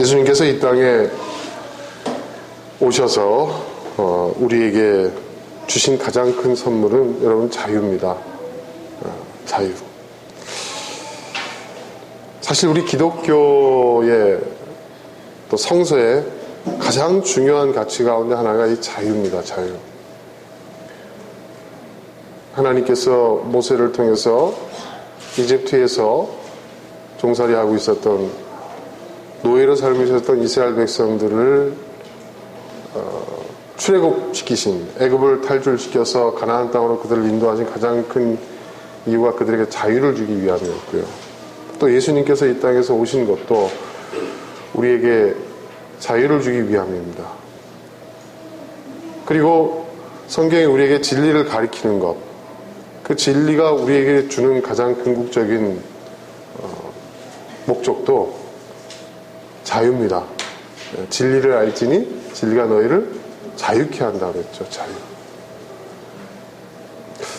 예수님께서 이 땅에 오셔서 우리에게 주신 가장 큰 선물은 여러분 자유입니다. 자유. 사실 우리 기독교의 또 성서의 가장 중요한 가치 가운데 하나가 이 자유입니다. 자유. 하나님께서 모세를 통해서 이집트에서 종살이하고 있었던 노예로 살고 있었던 이스라엘 백성들을 출애굽시키신, 애굽을 탈출시켜서 가나안 땅으로 그들을 인도하신 가장 큰 이유가 그들에게 자유를 주기 위함이었고요. 또 예수님께서 이 땅에서 오신 것도 우리에게 자유를 주기 위함입니다. 그리고 성경이 우리에게 진리를 가리키는 것, 그 진리가 우리에게 주는 가장 궁극적인 목적도 자유입니다. 진리를 알지니 진리가 너희를 자유케 한다고 했죠. 자유.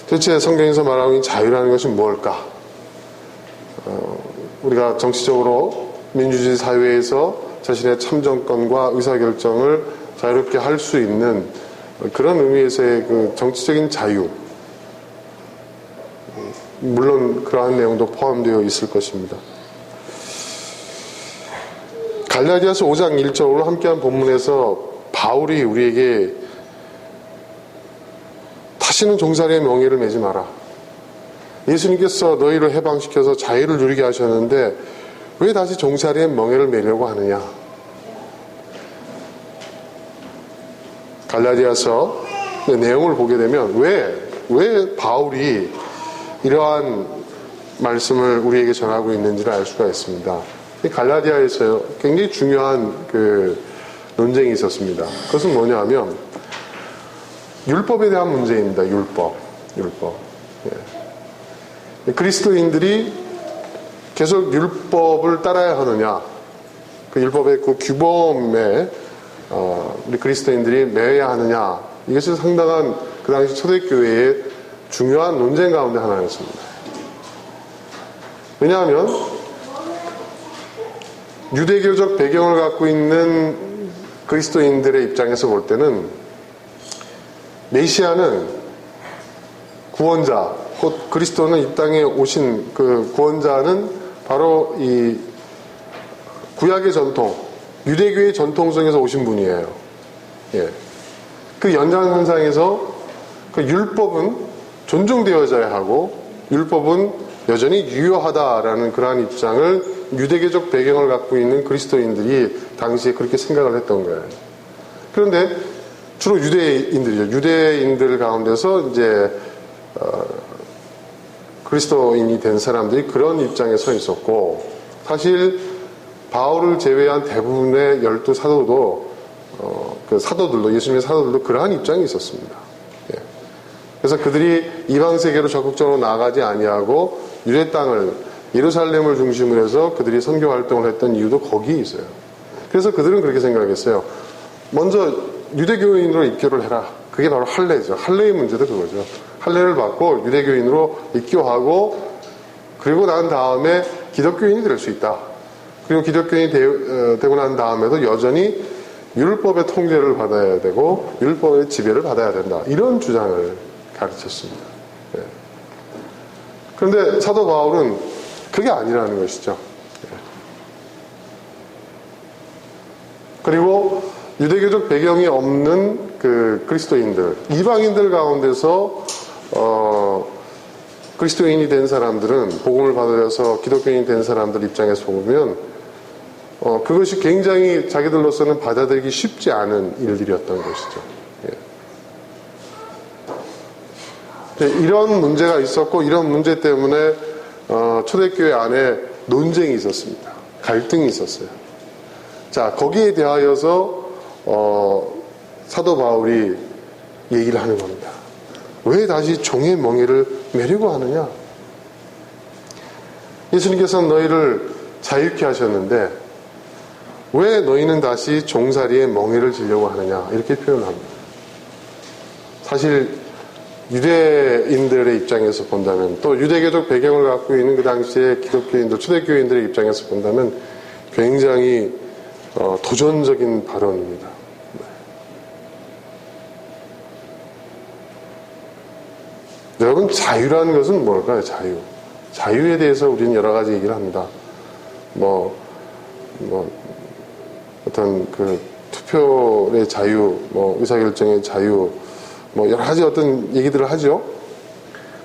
도대체 성경에서 말하는 이 자유라는 것이 뭘까? 우리가 정치적으로 민주주의 사회에서 자신의 참정권과 의사결정을 자유롭게 할 수 있는 그런 의미에서의 그 정치적인 자유, 물론 그러한 내용도 포함되어 있을 것입니다. 갈라디아서 5장 1절로 함께한 본문에서 바울이 우리에게 다시는 종살이의 명예를 매지 마라. 예수님께서 너희를 해방시켜서 자유를 누리게 하셨는데 왜 다시 종살이의 명예를 매려고 하느냐? 갈라디아서 내용을 보게 되면 왜 바울이 이러한 말씀을 우리에게 전하고 있는지를 알 수가 있습니다. 갈라디아에서 굉장히 중요한 그 논쟁이 있었습니다. 그것은 뭐냐면 율법에 대한 문제입니다. 율법. 예. 그리스도인들이 계속 율법을 따라야 하느냐, 그 율법의 그 규범에 우리 그리스도인들이 매여야 하느냐, 이것이 상당한 그 당시 초대교회의 중요한 논쟁 가운데 하나였습니다. 왜냐하면 유대교적 배경을 갖고 있는 그리스도인들의 입장에서 볼 때는 메시아는 구원자, 곧 그리스도는 이 땅에 오신 그 구원자는 바로 이 구약의 전통, 유대교의 전통 속에서 오신 분이에요. 예. 그 연장선상에서 그 율법은 존중되어져야 하고 율법은 여전히 유효하다라는 그러한 입장을 유대교적 배경을 갖고 있는 그리스도인들이 당시에 그렇게 생각을 했던 거예요. 그런데 주로 유대인들이죠. 유대인들 가운데서 이제 그리스도인이 된 사람들이 그런 입장에 서 있었고, 사실 바울을 제외한 대부분의 12사도도 그 사도들도, 예수님의 사도들도 그러한 입장이 있었습니다. 예. 그래서 그들이 이방 세계로 적극적으로 나가지 아니하고 유대 땅을, 예루살렘을 중심으로 해서 그들이 선교 활동을 했던 이유도 거기에 있어요. 그래서 그들은 그렇게 생각했어요. 먼저 유대교인으로 입교를 해라. 그게 바로 할례죠. 할례의 문제도 그거죠. 할례를 받고 유대교인으로 입교하고, 그리고 난 다음에 기독교인이 될 수 있다. 그리고 기독교인이 되고 난 다음에도 여전히 율법의 통제를 받아야 되고 율법의 지배를 받아야 된다. 이런 주장을 가르쳤습니다. 예. 그런데 사도 바울은 그게 아니라는 것이죠. 예. 그리고 유대교적 배경이 없는 그 그리스도인들, 이방인들 가운데서 그리스도인이 된 사람들은, 복음을 받아서 기독교인이 된 사람들 입장에서 보면 그것이 굉장히 자기들로서는 받아들이기 쉽지 않은 일들이었던 것이죠. 예. 이런 문제가 있었고, 이런 문제 때문에 초대교회 안에 논쟁이 있었습니다. 갈등이 있었어요. 자, 거기에 대하여서 사도 바울이 얘기를 하는 겁니다. 왜 다시 종의 멍에를 매려고 하느냐? 예수님께서는 너희를 자유케 하셨는데 왜 너희는 다시 종살이의 멍에를 지려고 하느냐? 이렇게 표현합니다. 사실 유대인들의 입장에서 본다면, 또 유대교적 배경을 갖고 있는 그 당시에 기독교인들, 초대교인들의 입장에서 본다면 굉장히 도전적인 발언입니다. 네. 여러분, 자유라는 것은 뭘까요? 자유에 대해서 우리는 여러 가지 얘기를 합니다. 어떤 투표의 자유, 의사결정의 자유, 여러 가지 어떤 얘기들을 하죠.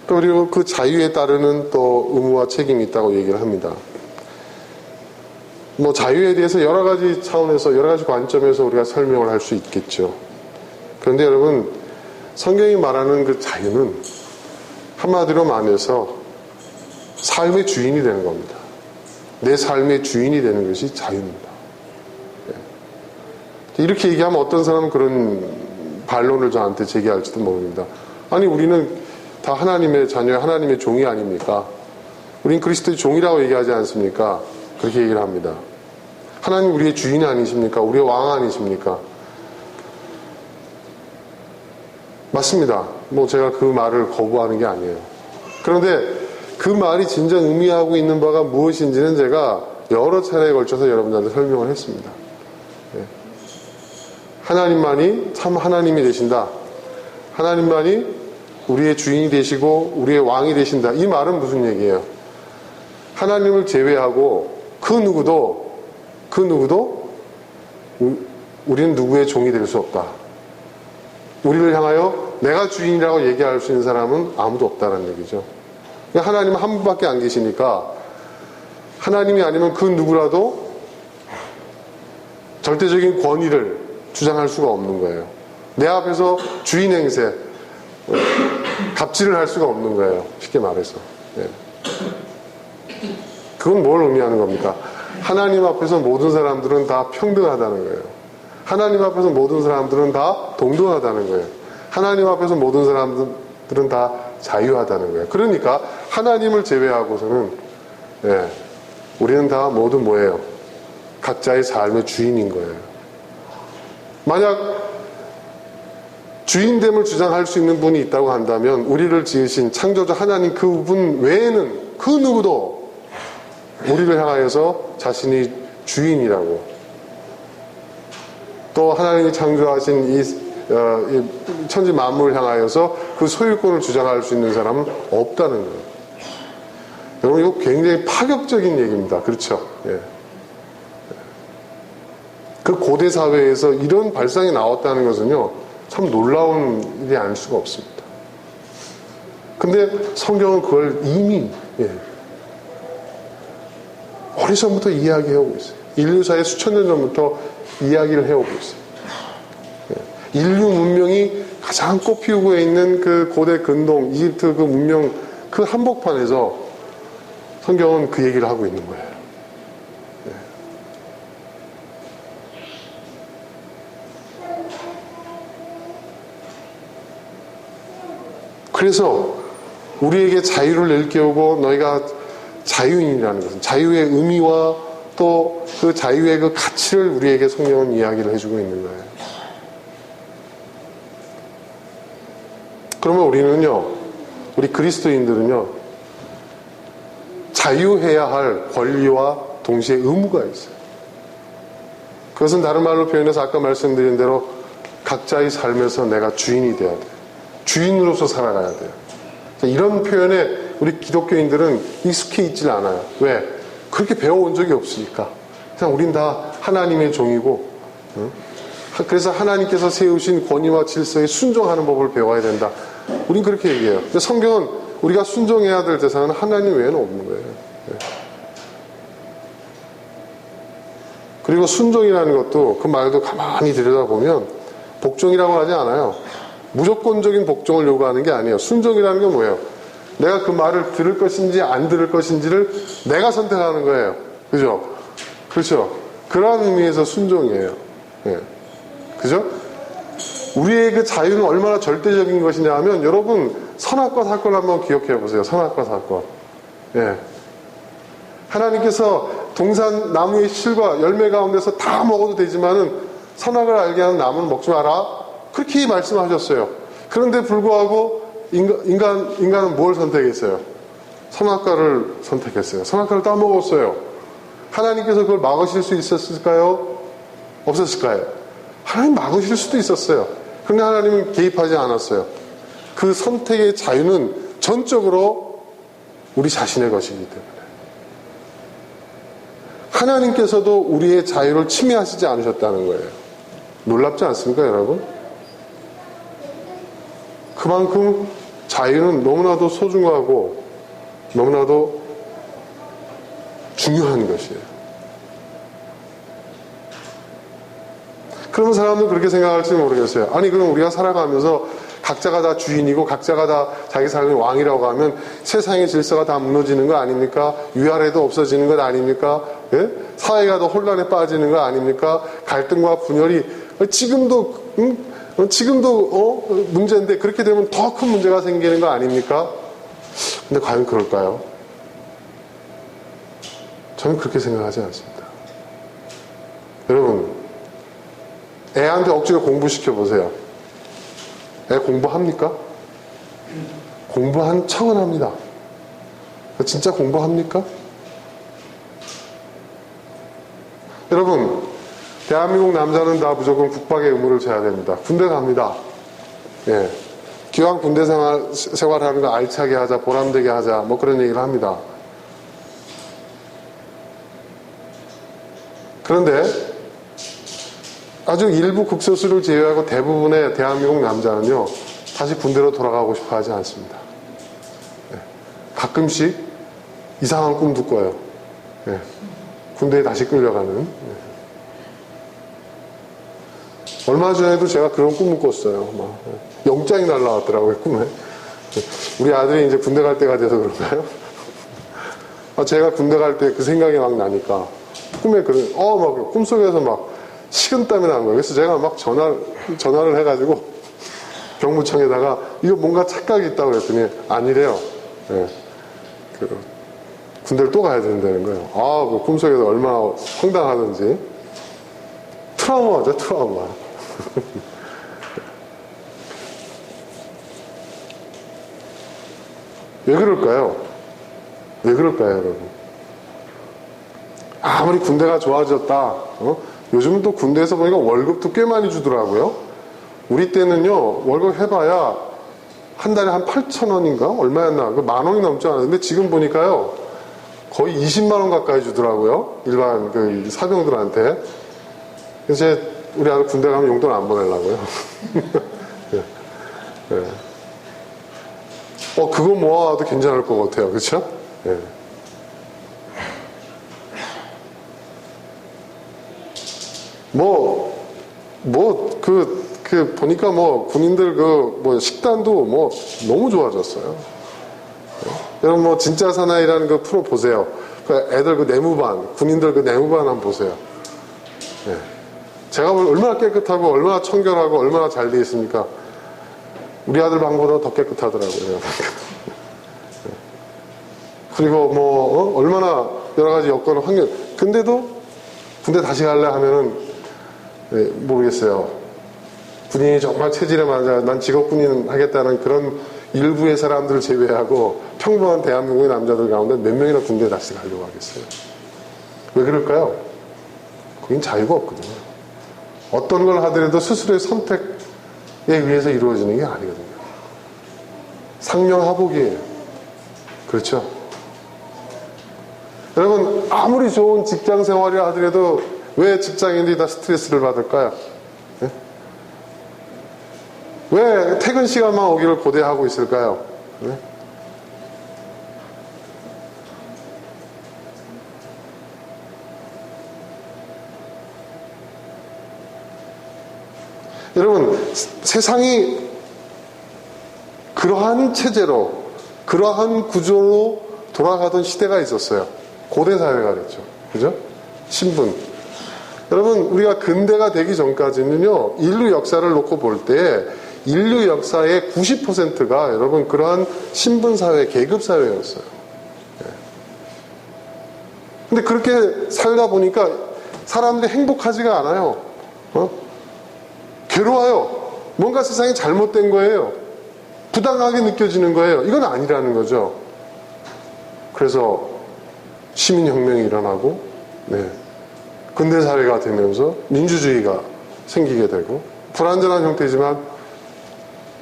또 그리고 그 자유에 따르는 또 의무와 책임이 있다고 얘기를 합니다. 자유에 대해서 여러 가지 차원에서, 여러 가지 관점에서 우리가 설명을 할 수 있겠죠. 그런데 여러분, 성경이 말하는 그 자유는 한마디로 말해서 삶의 주인이 되는 겁니다. 내 삶의 주인이 되는 것이 자유입니다. 이렇게 얘기하면 어떤 사람은 그런 반론을 저한테 제기할지도 모릅니다. 아니, 우리는 다 하나님의 자녀, 하나님의 종이 아닙니까? 우린 그리스도의 종이라고 얘기하지 않습니까? 그렇게 얘기를 합니다. 하나님 우리의 주인 아니십니까? 우리의 왕 아니십니까? 맞습니다. 제가 그 말을 거부하는 게 아니에요. 그런데 그 말이 진정 의미하고 있는 바가 무엇인지는 제가 여러 차례에 걸쳐서 여러분들한테 설명을 했습니다. 하나님만이 참 하나님이 되신다. 하나님만이 우리의 주인이 되시고 우리의 왕이 되신다. 이 말은 무슨 얘기예요? 하나님을 제외하고 그 누구도 우리는 누구의 종이 될 수 없다. 우리를 향하여 내가 주인이라고 얘기할 수 있는 사람은 아무도 없다는 얘기죠. 하나님은 한 분밖에 안 계시니까 하나님이 아니면 그 누구라도 절대적인 권위를 주장할 수가 없는 거예요. 내 앞에서 주인 행세, 갑질을 할 수가 없는 거예요. 쉽게 말해서. 그건 뭘 의미하는 겁니까? 하나님 앞에서 모든 사람들은 다 평등하다는 거예요. 하나님 앞에서 모든 사람들은 다 동등하다는 거예요. 하나님 앞에서 모든 사람들은 다 자유하다는 거예요. 그러니까 하나님을 제외하고서는 우리는 다 모두 뭐예요? 각자의 삶의 주인인 거예요. 만약 주인됨을 주장할 수 있는 분이 있다고 한다면 우리를 지으신 창조자 하나님 그분 외에는 그 누구도 우리를 향하여서 자신이 주인이라고, 또 하나님이 창조하신 이 천지 만물을 향하여서 그 소유권을 주장할 수 있는 사람은 없다는 거예요. 여러분, 이거 굉장히 파격적인 얘기입니다. 그렇죠? 그 고대 사회에서 이런 발상이 나왔다는 것은요, 참 놀라운 일이 아닐 수가 없습니다. 근데 성경은 그걸 이미 오래전부터 이야기해오고 있어요. 인류사의 수천 년 전부터 이야기를 해오고 있어요. 인류 문명이 가장 꽃피우고 있는 그 고대 근동 이집트 그 문명 그 한복판에서 성경은 그 얘기를 하고 있는 거예요. 그래서 우리에게 자유를 일깨우고 너희가 자유인이라는 것은 자유의 의미와 또 그 자유의 그 가치를 우리에게 성경은 이야기를 해주고 있는 거예요. 그러면 우리 그리스도인들은요, 자유해야 할 권리와 동시에 의무가 있어요. 그것은 다른 말로 표현해서 아까 말씀드린 대로 각자의 삶에서 내가 주인이 되어야 돼요. 주인으로서 살아가야 돼요. 이런 표현에 우리 기독교인들은 익숙해 있질 않아요. 왜? 그렇게 배워온 적이 없으니까. 그냥 우린 다 하나님의 종이고, 그래서 하나님께서 세우신 권위와 질서에 순종하는 법을 배워야 된다. 우린 그렇게 얘기해요. 근데 성경은 우리가 순종해야 될 대상은 하나님 외에는 없는 거예요. 그리고 순종이라는 것도 그 말도 가만히 들여다보면 복종이라고 하지 않아요. 무조건적인 복종을 요구하는 게 아니에요. 순종이라는 게 뭐예요? 내가 그 말을 들을 것인지 안 들을 것인지를 내가 선택하는 거예요. 그죠? 그렇죠? 그런 의미에서 순종이에요. 그죠? 우리의 그 자유는 얼마나 절대적인 것이냐 하면 여러분 선악과 사건을 한번 기억해 보세요. 선악과 사건. 하나님께서 동산 나무의 실과 열매 가운데서 다 먹어도 되지만은 선악을 알게 하는 나무는 먹지 마라. 그렇게 말씀하셨어요. 그런데 불구하고 인간은 뭘 선택했어요? 선악과를 선택했어요. 선악과를 따먹었어요. 하나님께서 그걸 막으실 수 있었을까요? 없었을까요? 하나님 막으실 수도 있었어요. 그런데 하나님은 개입하지 않았어요. 그 선택의 자유는 전적으로 우리 자신의 것이기 때문에. 하나님께서도 우리의 자유를 침해하시지 않으셨다는 거예요. 놀랍지 않습니까, 여러분? 그만큼 자유는 너무나도 소중하고 너무나도 중요한 것이에요. 그러면 사람들은 그렇게 생각할지 모르겠어요. 아니, 그럼 우리가 살아가면서 각자가 다 주인이고 각자가 다 자기 삶의 왕이라고 하면 세상의 질서가 다 무너지는 거 아닙니까? 위아래도 없어지는 것 아닙니까? 예? 사회가 더 혼란에 빠지는 거 아닙니까? 갈등과 분열이 지금도 문제인데 그렇게 되면 더 큰 문제가 생기는 거 아닙니까? 근데 과연 그럴까요? 저는 그렇게 생각하지 않습니다. 여러분, 애한테 억지로 공부시켜 보세요. 애 공부합니까? 공부한 척은 합니다. 진짜 공부합니까? 여러분, 대한민국 남자는 다 무조건 국방의 의무를 져야 됩니다. 군대 갑니다. 예. 기왕 군대 생활하는 거 알차게 하자, 보람되게 하자, 뭐 그런 얘기를 합니다. 그런데 아주 일부 극소수를 제외하고 대부분의 대한민국 남자는요, 다시 군대로 돌아가고 싶어 하지 않습니다. 예. 가끔씩 이상한 꿈도 꿔요. 예. 군대에 다시 끌려가는. 예. 얼마 전에도 제가 그런 꿈을 꿨어요. 막 영장이 날라왔더라고요, 꿈에. 우리 아들이 이제 군대 갈 때가 돼서 그런가요? 제가 군대 갈 때 그 생각이 막 나니까 꿈에 막 꿈속에서 막 식은땀이 나는 거예요. 그래서 제가 막 전화를 해가지고 병무청에다가 이거 뭔가 착각이 있다고 그랬더니 아니래요. 예. 군대를 또 가야 된다는 거예요. 그 꿈속에서 얼마나 황당하든지. 트라우마죠, 트라우마. 왜 그럴까요? 왜 그럴까요, 여러분? 아무리 군대가 좋아졌다. 요즘은 또 군대에서 보니까 월급도 꽤 많이 주더라고요. 우리 때는요, 월급 해봐야 한 달에 한 8,000원인가? 얼마였나? 그 10,000원이 넘지 않았는데 지금 보니까요, 거의 20만 원 가까이 주더라고요. 일반 그 사병들한테. 그래서 우리 아들 군대 가면 용돈 안 보내려고요. 네. 네. 그거 모아도 괜찮을 것 같아요. 그쵸? 네. 보니까 군인들 식단도 너무 좋아졌어요. 네. 여러분 진짜 사나이라는 그 프로 보세요. 애들 그 내무반, 군인들 그 내무반 한번 보세요. 네. 제가 얼마나 깨끗하고, 얼마나 청결하고, 얼마나 잘 돼 있습니까? 우리 아들 방보다 더 깨끗하더라고요. 그리고 얼마나 여러 가지 여건, 환경, 근데도 군대 다시 갈래 하면은, 모르겠어요. 군인이 정말 체질에 맞아, 난 직업군인 하겠다는 그런 일부의 사람들을 제외하고 평범한 대한민국의 남자들 가운데 몇 명이나 군대에 다시 가려고 하겠어요. 왜 그럴까요? 거긴 자유가 없거든요. 어떤 걸 하더라도 스스로의 선택에 의해서 이루어지는 게 아니거든요. 상명하복이에요. 그렇죠? 여러분, 아무리 좋은 직장 생활이라 하더라도 왜 직장인들이 다 스트레스를 받을까요? 네? 왜 퇴근 시간만 오기를 고대하고 있을까요? 네? 여러분, 세상이 그러한 체제로, 그러한 구조로 돌아가던 시대가 있었어요. 고대 사회가 그랬죠. 그죠? 신분. 여러분, 우리가 근대가 되기 전까지는요, 인류 역사를 놓고 볼 때, 인류 역사의 90%가 여러분, 그러한 신분사회, 계급사회였어요. 네. 근데 그렇게 살다 보니까 사람들이 행복하지가 않아요. 괴로워요. 뭔가 세상이 잘못된 거예요. 부당하게 느껴지는 거예요. 이건 아니라는 거죠. 그래서 시민혁명이 일어나고, 네. 근대 사회가 되면서 민주주의가 생기게 되고, 불완전한 형태지만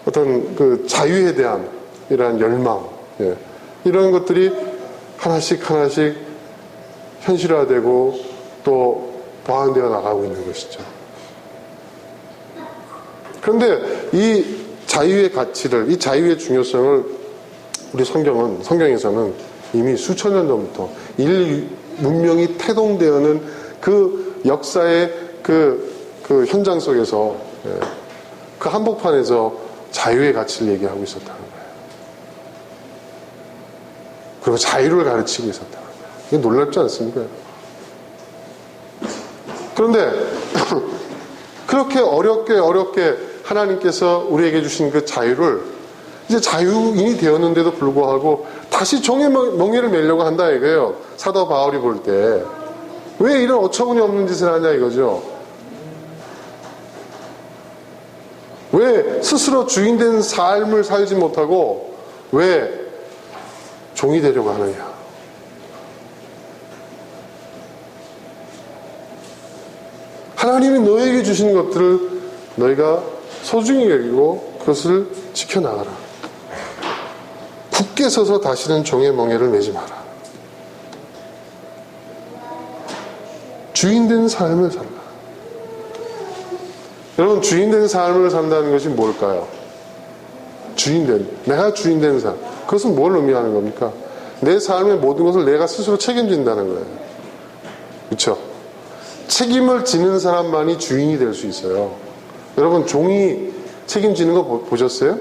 어떤 그 자유에 대한 이러한 열망, 예, 이런 것들이 하나씩 하나씩 현실화되고 또 보완되어 나가고 있는 것이죠. 그런데 이 자유의 가치를, 이 자유의 중요성을 우리 성경에서는 이미 수천 년 전부터 인류 문명이 태동되어는 그 역사의 그 현장 속에서, 그 한복판에서 자유의 가치를 얘기하고 있었다는 거예요. 그리고 자유를 가르치고 있었다는 거예요. 이게 놀랍지 않습니까? 그런데 그렇게 어렵게 하나님께서 우리에게 주신 그 자유를 이제 자유인이 되었는데도 불구하고 다시 종의 멍에를 매려고 한다 이거예요. 사도 바울이 볼 때. 왜 이런 어처구니 없는 짓을 하냐 이거죠. 왜 스스로 주인된 삶을 살지 못하고 왜 종이 되려고 하느냐. 하나님이 너에게 주신 것들을 너희가 소중히 여기고 그것을 지켜나가라. 굳게 서서 다시는 종의 멍에를 매지 마라. 주인된 삶을 살라. 여러분, 주인된 삶을 산다는 것이 뭘까요? 내가 주인된 삶. 그것은 뭘 의미하는 겁니까? 내 삶의 모든 것을 내가 스스로 책임진다는 거예요. 그렇죠? 책임을 지는 사람만이 주인이 될 수 있어요. 여러분, 종이 책임지는 거 보셨어요?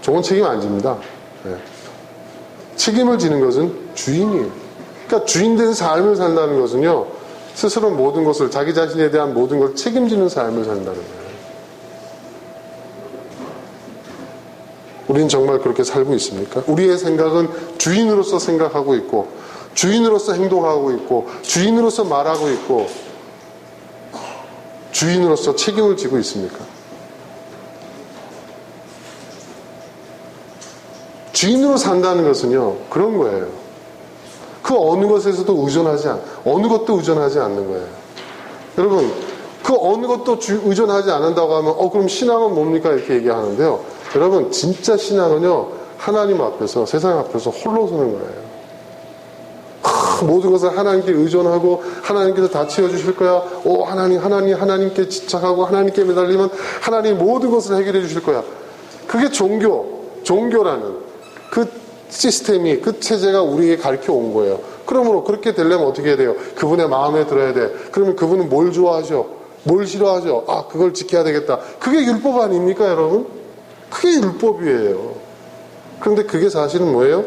종은 책임 안 집니다. 네. 책임을 지는 것은 주인이에요. 그러니까 주인된 삶을 산다는 것은요, 스스로 모든 것을, 자기 자신에 대한 모든 걸 책임지는 삶을 산다는 거예요. 우리는 정말 그렇게 살고 있습니까? 우리의 생각은 주인으로서 생각하고 있고, 주인으로서 행동하고 있고, 주인으로서 말하고 있고, 주인으로서 책임을 지고 있습니까? 주인으로 산다는 것은요, 그런 거예요. 그 어느 것에서도 어느 것도 의존하지 않는 거예요. 여러분, 그 어느 것도 의존하지 않는다고 하면, 그럼 신앙은 뭡니까? 이렇게 얘기하는데요. 여러분, 진짜 신앙은요, 하나님 앞에서, 세상 앞에서 홀로 서는 거예요. 모든 것을 하나님께 의존하고 하나님께서 다 채워주실 거야. 하나님께 집착하고 하나님께 매달리면 하나님 모든 것을 해결해 주실 거야. 그게 종교라는 그 시스템이, 그 체제가 우리에게 가르쳐 온 거예요. 그러므로 그렇게 되려면 어떻게 해야 돼요? 그분의 마음에 들어야 돼. 그러면 그분은 뭘 좋아하셔? 뭘 싫어하죠? 그걸 지켜야 되겠다. 그게 율법 아닙니까, 여러분? 그게 율법이에요. 그런데 그게 사실은 뭐예요?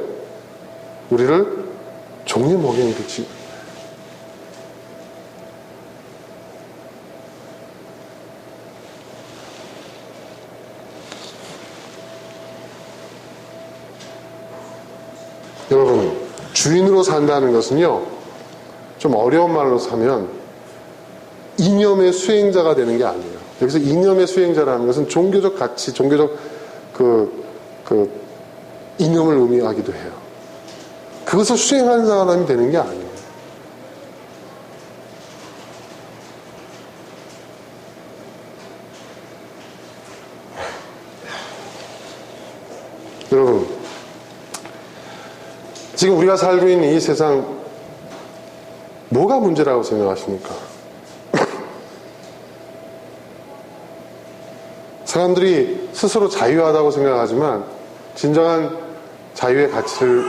우리를 종의 멍에를 붙이고. 여러분, 주인으로 산다는 것은요, 좀 어려운 말로 하면 이념의 수행자가 되는 게 아니에요. 여기서 이념의 수행자라는 것은 종교적 가치, 종교적 이념을 의미하기도 해요. 그것을 수행하는 사람이 되는 게 아니에요. 여러분, 지금 우리가 살고 있는 이 세상, 뭐가 문제라고 생각하십니까? 사람들이 스스로 자유하다고 생각하지만 진정한 자유의 가치를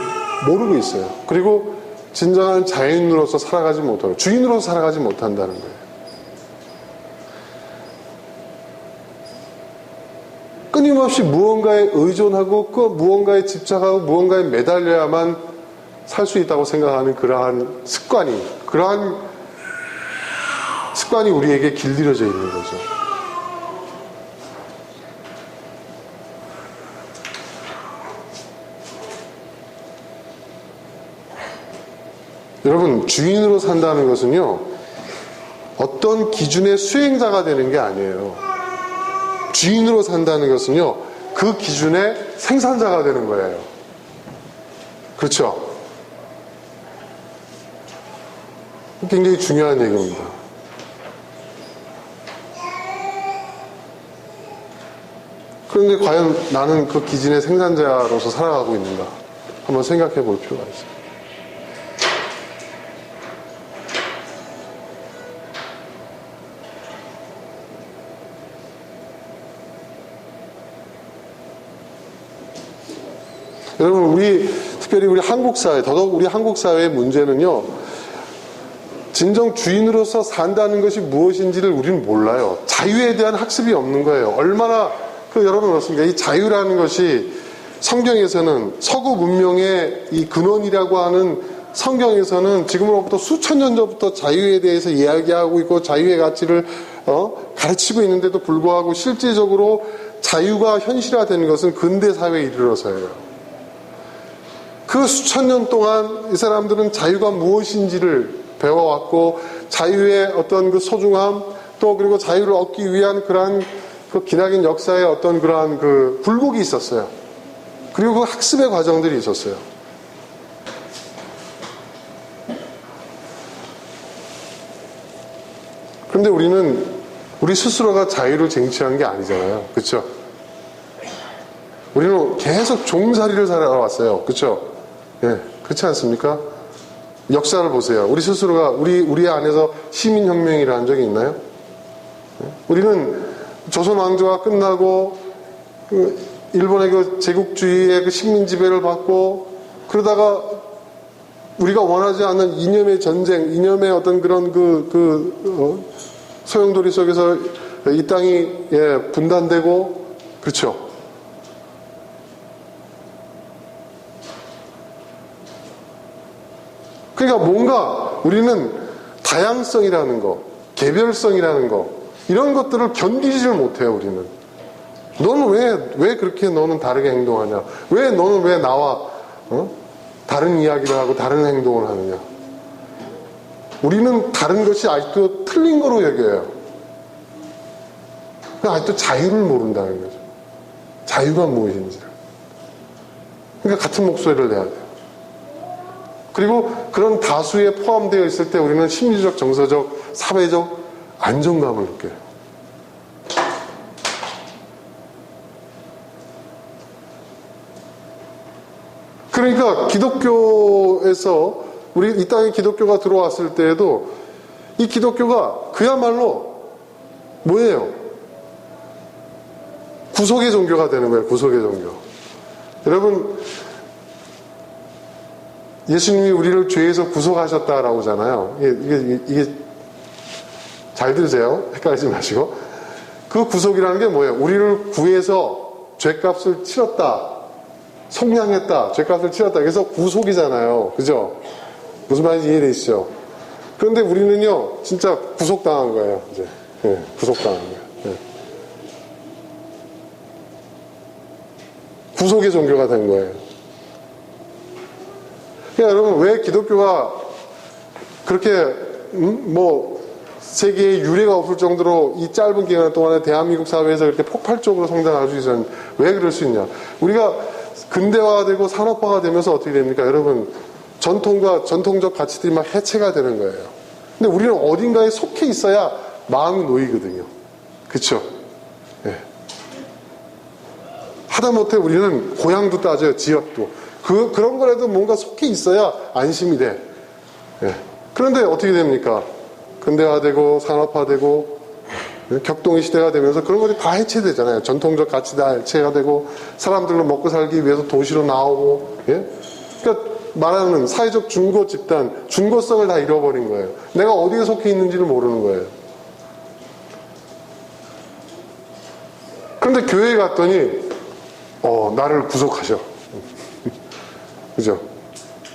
모르고 있어요. 그리고 진정한 자유인으로서 살아가지 못하고 주인으로서 살아가지 못한다는 거예요. 끊임없이 무언가에 의존하고 그 무언가에 집착하고 무언가에 매달려야만 살 수 있다고 생각하는 그러한 습관이 우리에게 길들여져 있는 거죠. 여러분, 주인으로 산다는 것은요, 어떤 기준의 수행자가 되는 게 아니에요. 주인으로 산다는 것은요, 그 기준의 생산자가 되는 거예요. 그렇죠? 굉장히 중요한 얘기입니다. 그런데 과연 나는 그 기진의 생산자로서 살아가고 있는가? 한번 생각해 볼 필요가 있어요. 여러분, 특별히 우리 한국 사회, 더더욱 우리 한국 사회의 문제는요, 진정 주인으로서 산다는 것이 무엇인지를 우리는 몰라요. 자유에 대한 학습이 없는 거예요. 얼마나, 여러분 그렇습니까? 이 자유라는 것이 성경에서는 서구 문명의 이 근원이라고 하는 성경에서는 지금으로부터 수천 년 전부터 자유에 대해서 이야기하고 있고 자유의 가치를 가르치고 있는데도 불구하고 실제적으로 자유가 현실화되는 것은 근대 사회에 이르러서예요. 그 수천 년 동안 이 사람들은 자유가 무엇인지를 배워왔고 자유의 어떤 그 소중함 또 그리고 자유를 얻기 위한 그러한 그 기나긴 역사의 어떤 그러한 그 굴곡이 있었어요. 그리고 그 학습의 과정들이 있었어요. 그런데 우리는 우리 스스로가 자유를 쟁취한 게 아니잖아요. 그렇죠? 우리는 계속 종살이를 살아왔어요. 그렇죠? 예, 그렇지 않습니까? 역사를 보세요. 우리 스스로가 우리 안에서 시민혁명이라는 적이 있나요? 예? 우리는 조선 왕조가 끝나고 일본의 그 제국주의의 그 식민 지배를 받고 그러다가 우리가 원하지 않는 이념의 전쟁, 이념의 어떤 그런 소용돌이 속에서 이 땅이 분단되고 그렇죠. 그러니까 뭔가 우리는 다양성이라는 거, 개별성이라는 거 이런 것들을 견디지를 못해요. 우리는. 너는 왜 그렇게 너는 다르게 행동하냐? 너는 왜 나와 다른 이야기를 하고 다른 행동을 하느냐? 우리는 다른 것이 아직도 틀린 거로 여겨요. 아직도 자유를 모른다는 거죠. 자유가 무엇인지를. 그러니까 같은 목소리를 내야 돼요. 그리고 그런 다수에 포함되어 있을 때 우리는 심리적, 정서적, 사회적 안정감을 느껴요. 그러니까 기독교에서 이 땅에 기독교가 들어왔을 때에도 이 기독교가 그야말로 뭐예요? 구속의 종교가 되는 거예요. 구속의 종교. 여러분 예수님이 우리를 죄에서 구속하셨다라고 하잖아요. 이게 잘 들으세요. 헷갈리지 마시고. 그 구속이라는 게 뭐예요? 우리를 구해서 죄값을 치렀다. 속량했다. 죄값을 치렀다. 그래서 구속이잖아요. 그죠? 무슨 말인지 이해되시죠? 그런데 우리는요, 진짜 구속당한 거예요. 이제. 네, 구속당한 거예요. 네. 구속의 종교가 된 거예요. 그러니까 여러분, 왜 기독교가 그렇게, 세계에 유례가 없을 정도로 이 짧은 기간 동안에 대한민국 사회에서 그렇게 폭발적으로 성장할 수 있었는데, 왜 그럴 수 있냐? 우리가 근대화되고 산업화가 되면서 어떻게 됩니까? 여러분, 전통적 가치들이 막 해체가 되는 거예요. 근데 우리는 어딘가에 속해 있어야 마음이 놓이거든요. 그쵸? 예. 하다못해 우리는 고향도 따져요. 지역도. 그런 거라도 뭔가 속해 있어야 안심이 돼. 예. 그런데 어떻게 됩니까? 근대화되고 산업화되고 격동의 시대가 되면서 그런 것들이 다 해체되잖아요. 전통적 가치 다 해체가 되고 사람들로 먹고 살기 위해서 도시로 나오고 예? 그러니까 말하는 사회적 중고 집단 중고성을 다 잃어버린 거예요. 내가 어디에 속해 있는지를 모르는 거예요. 그런데 교회에 갔더니 나를 구속하셔. 그죠?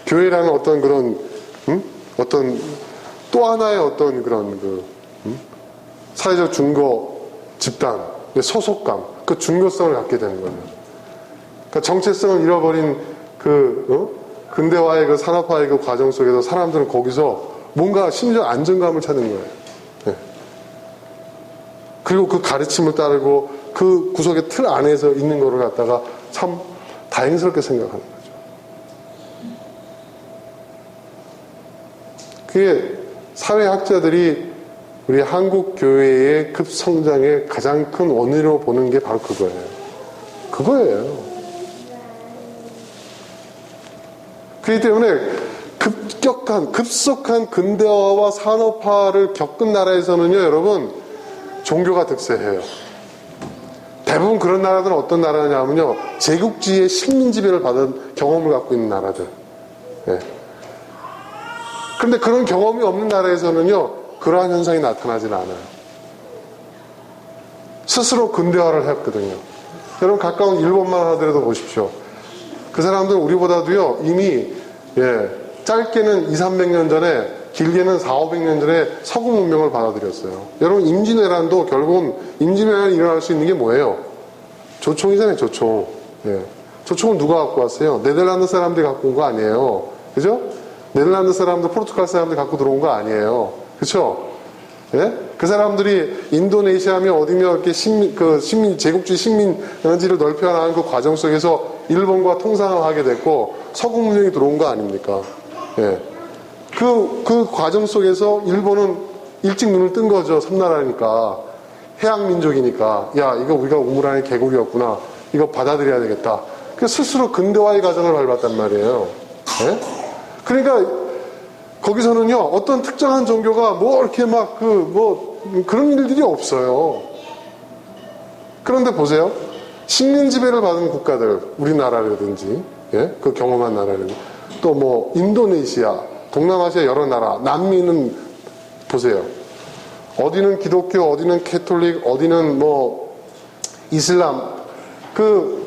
교회라는 어떤 그런 어떤 또 하나의 어떤 그런 사회적 중고 집단 소속감, 그 중고성을 갖게 되는 거예요. 그러니까 정체성을 잃어버린 근대화의 그 산업화의 그 과정 속에서 사람들은 거기서 뭔가 심지어 안정감을 찾는 거예요. 네. 그리고 그 가르침을 따르고 그 구속의 틀 안에서 있는 거를 갖다가 참 다행스럽게 생각하는 거죠. 그게 사회학자들이 우리 한국 교회의 급성장의 가장 큰 원인으로 보는 게 바로 그거예요. 그거예요. 그렇기 때문에 급속한 근대화와 산업화를 겪은 나라에서는요, 여러분, 종교가 득세해요. 대부분 그런 나라들은 어떤 나라냐면요, 제국주의의 식민 지배를 받은 경험을 갖고 있는 나라들. 네. 그런데 그런 경험이 없는 나라에서는요, 그러한 현상이 나타나진 않아요. 스스로 근대화를 했거든요. 여러분, 가까운 일본만 하더라도 보십시오. 그 사람들은 우리보다도요, 이미, 짧게는 200~300년 전에, 길게는 400~500년 전에 서구 문명을 받아들였어요. 여러분, 임진왜란도 결국은, 임진왜란이 일어날 수 있는 게 뭐예요? 조총이잖아요, 조총. 조총은 누가 갖고 왔어요? 네덜란드 사람들이 갖고 온 거 아니에요. 그죠? 네덜란드 사람들, 포르투갈 사람들이 갖고 들어온 거 아니에요. 그쵸? 그 사람들이 인도네시아며 어디며 이렇게 제국주의 식민지를 넓혀나가는 그 과정 속에서 일본과 통상을 하게 됐고, 서구 문명이 들어온 거 아닙니까? 그 과정 속에서 일본은 일찍 눈을 뜬 거죠. 섬나라니까. 해양민족이니까. 야, 이거 우리가 우물 안에 개구리였구나. 이거 받아들여야 되겠다. 그 스스로 근대화의 과정을 밟았단 말이에요. 그러니까, 거기서는요, 어떤 특정한 종교가 이렇게 그런 일들이 없어요. 그런데 보세요. 식민 지배를 받은 국가들, 우리나라라든지, 그 경험한 나라라든지, 또 인도네시아, 동남아시아 여러 나라, 남미는 보세요. 어디는 기독교, 어디는 캐톨릭, 어디는 이슬람, 그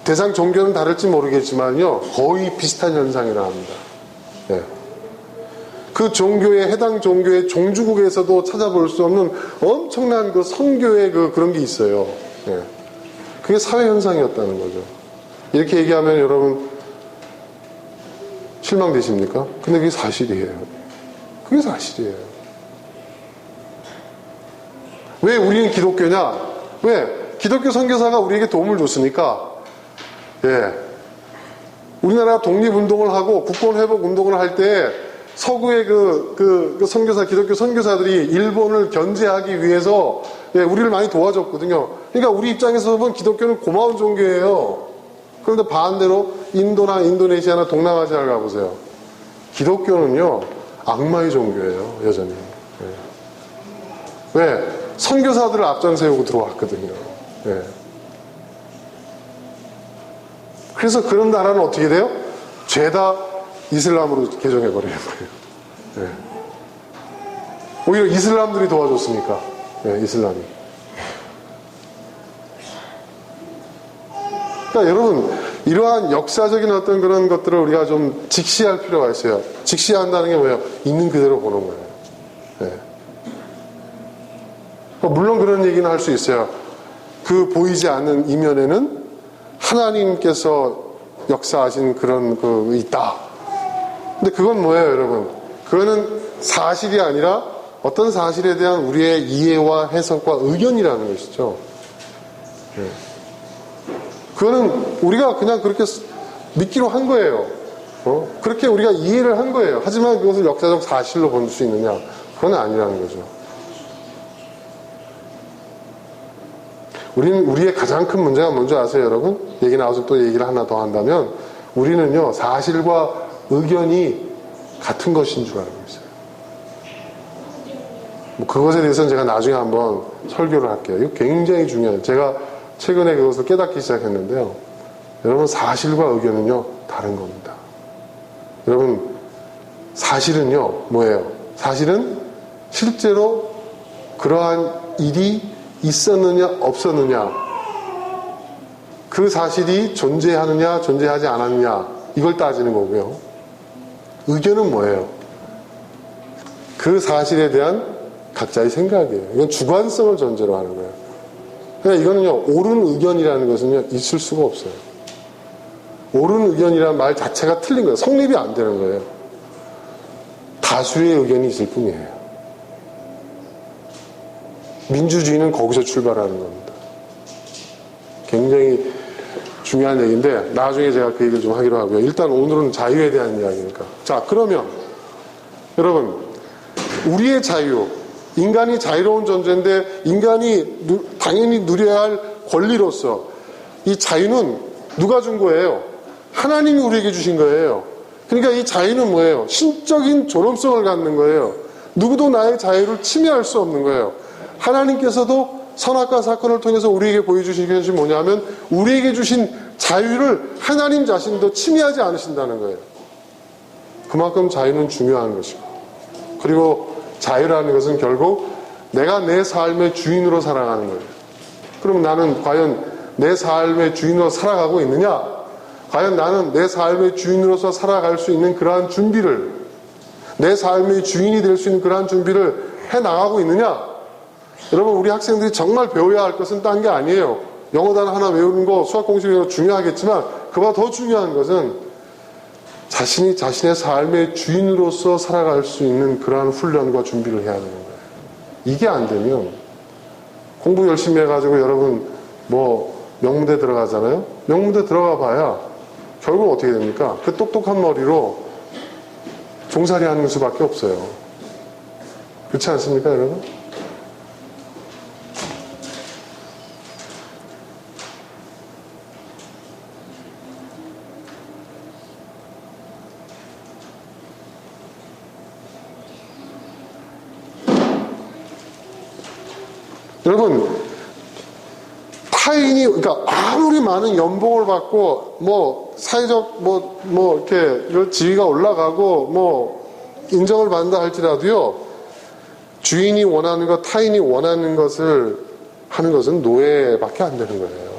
대상 종교는 다를지 모르겠지만요, 거의 비슷한 현상이라 합니다. 그 종교에, 해당 종교의 종주국에서도 찾아볼 수 없는 엄청난 그 선교의 그런 게 있어요. 그게 사회현상이었다는 거죠. 이렇게 얘기하면 여러분, 실망되십니까? 근데 그게 사실이에요. 그게 사실이에요. 왜 우리는 기독교냐? 왜? 기독교 선교사가 우리에게 도움을 줬으니까. 우리나라 독립운동을 하고 국권회복운동을 할 때 서구의 선교사, 기독교 선교사들이 일본을 견제하기 위해서 우리를 많이 도와줬거든요. 그러니까 우리 입장에서 보면 기독교는 고마운 종교예요. 그런데 반대로 인도나 인도네시아나 동남아시아를 가보세요. 기독교는요, 악마의 종교예요, 여전히. 왜? 선교사들을 앞장 세우고 들어왔거든요. 그래서 그런 나라는 어떻게 돼요? 죄다 이슬람으로 개종해버리는 거예요. 오히려 이슬람들이 도와줬으니까. 이슬람이. 그러니까 여러분, 이러한 역사적인 어떤 그런 것들을 우리가 좀 직시할 필요가 있어요. 직시한다는 게 뭐예요? 있는 그대로 보는 거예요. 물론 그런 얘기는 할 수 있어요. 그 보이지 않는 이면에는 하나님께서 역사하신 그런 있다. 근데 그건 뭐예요, 여러분? 그거는 사실이 아니라 어떤 사실에 대한 우리의 이해와 해석과 의견이라는 것이죠. 그거는 우리가 그냥 그렇게 믿기로 한 거예요. 그렇게 우리가 이해를 한 거예요. 하지만 그것을 역사적 사실로 볼 수 있느냐? 그건 아니라는 거죠. 우리의 가장 큰 문제가 뭔지 아세요, 여러분? 얘기 나와서 또 얘기를 하나 더 한다면, 우리는요, 사실과 의견이 같은 것인 줄 알고 있어요. 그것에 대해서는 제가 나중에 한번 설교를 할게요. 이거 굉장히 중요해요. 제가 최근에 그것을 깨닫기 시작했는데요. 여러분, 사실과 의견은요, 다른 겁니다. 여러분, 사실은요, 뭐예요? 사실은 실제로 그러한 일이 있었느냐, 없었느냐, 그 사실이 존재하느냐, 존재하지 않았느냐, 이걸 따지는 거고요. 의견은 뭐예요? 그 사실에 대한 각자의 생각이에요. 이건 주관성을 전제로 하는 거예요. 그러니까 이거는요, 옳은 의견이라는 것은요, 있을 수가 없어요. 옳은 의견이라는 말 자체가 틀린 거예요. 성립이 안 되는 거예요. 다수의 의견이 있을 뿐이에요. 민주주의는 거기서 출발하는 겁니다. 굉장히 중요한 얘기인데 나중에 제가 그 얘기를 좀 하기로 하고요. 일단 오늘은 자유에 대한 이야기니까. 자, 그러면 여러분, 우리의 자유, 인간이 자유로운 존재인데 인간이 당연히 누려야 할 권리로서 이 자유는 누가 준 거예요? 하나님이 우리에게 주신 거예요. 그러니까 이 자유는 뭐예요? 신적인 존엄성을 갖는 거예요. 누구도 나의 자유를 침해할 수 없는 거예요. 하나님께서도 선악과 사건을 통해서 우리에게 보여주신 것이 뭐냐면 우리에게 주신 자유를 하나님 자신도 침해하지 않으신다는 거예요. 그만큼 자유는 중요한 것이고, 그리고 자유라는 것은 결국 내가 내 삶의 주인으로 살아가는 거예요. 그럼 나는 과연 내 삶의 주인으로 살아가고 있느냐? 과연 나는 내 삶의 주인으로서 살아갈 수 있는 그러한 준비를, 내 삶의 주인이 될 수 있는 그러한 준비를 해나가고 있느냐? 여러분, 우리 학생들이 정말 배워야 할 것은 딴 게 아니에요. 영어 단어 하나 외우는 거, 수학 공식이 중요하겠지만 그보다 더 중요한 것은 자신이 자신의 삶의 주인으로서 살아갈 수 있는 그러한 훈련과 준비를 해야 되는 거예요. 이게 안 되면 공부 열심히 해가지고 여러분 명문대 들어가잖아요. 명문대 들어가 봐야 결국 어떻게 됩니까? 그 똑똑한 머리로 종살이 하는 수밖에 없어요. 그렇지 않습니까, 여러분? 여러분, 타인이, 그러니까 아무리 많은 연봉을 받고, 사회적, 이렇게 지위가 올라가고, 인정을 받는다 할지라도요, 주인이 원하는 것, 타인이 원하는 것을 하는 것은 노예밖에 안 되는 거예요.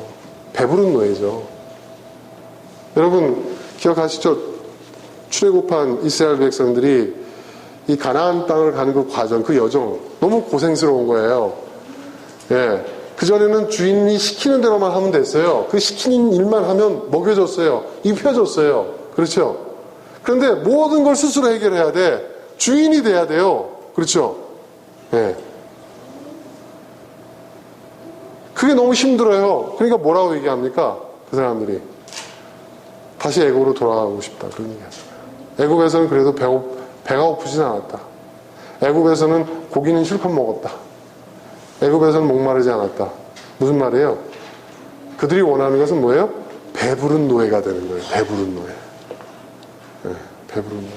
배부른 노예죠. 여러분, 기억하시죠? 출애굽한 이스라엘 백성들이 이 가나안 땅을 가는 그 과정, 그 여정, 너무 고생스러운 거예요. 예. 그전에는 주인이 시키는 대로만 하면 됐어요. 그 시키는 일만 하면 먹여줬어요. 입혀줬어요. 그렇죠? 그런데 모든 걸 스스로 해결해야 돼. 주인이 돼야 돼요. 그렇죠? 예. 그게 너무 힘들어요. 그러니까 뭐라고 얘기합니까? 그 사람들이. 다시 애국으로 돌아가고 싶다. 그런 얘기 하잖아요. 애국에서는 그래도 배가 고프진 않았다. 애국에서는 고기는 실컷 먹었다. 애굽에서는 목마르지 않았다. 무슨 말이에요? 그들이 원하는 것은 뭐예요? 배부른 노예가 되는 거예요. 배부른 노예. 네, 배부른 노예.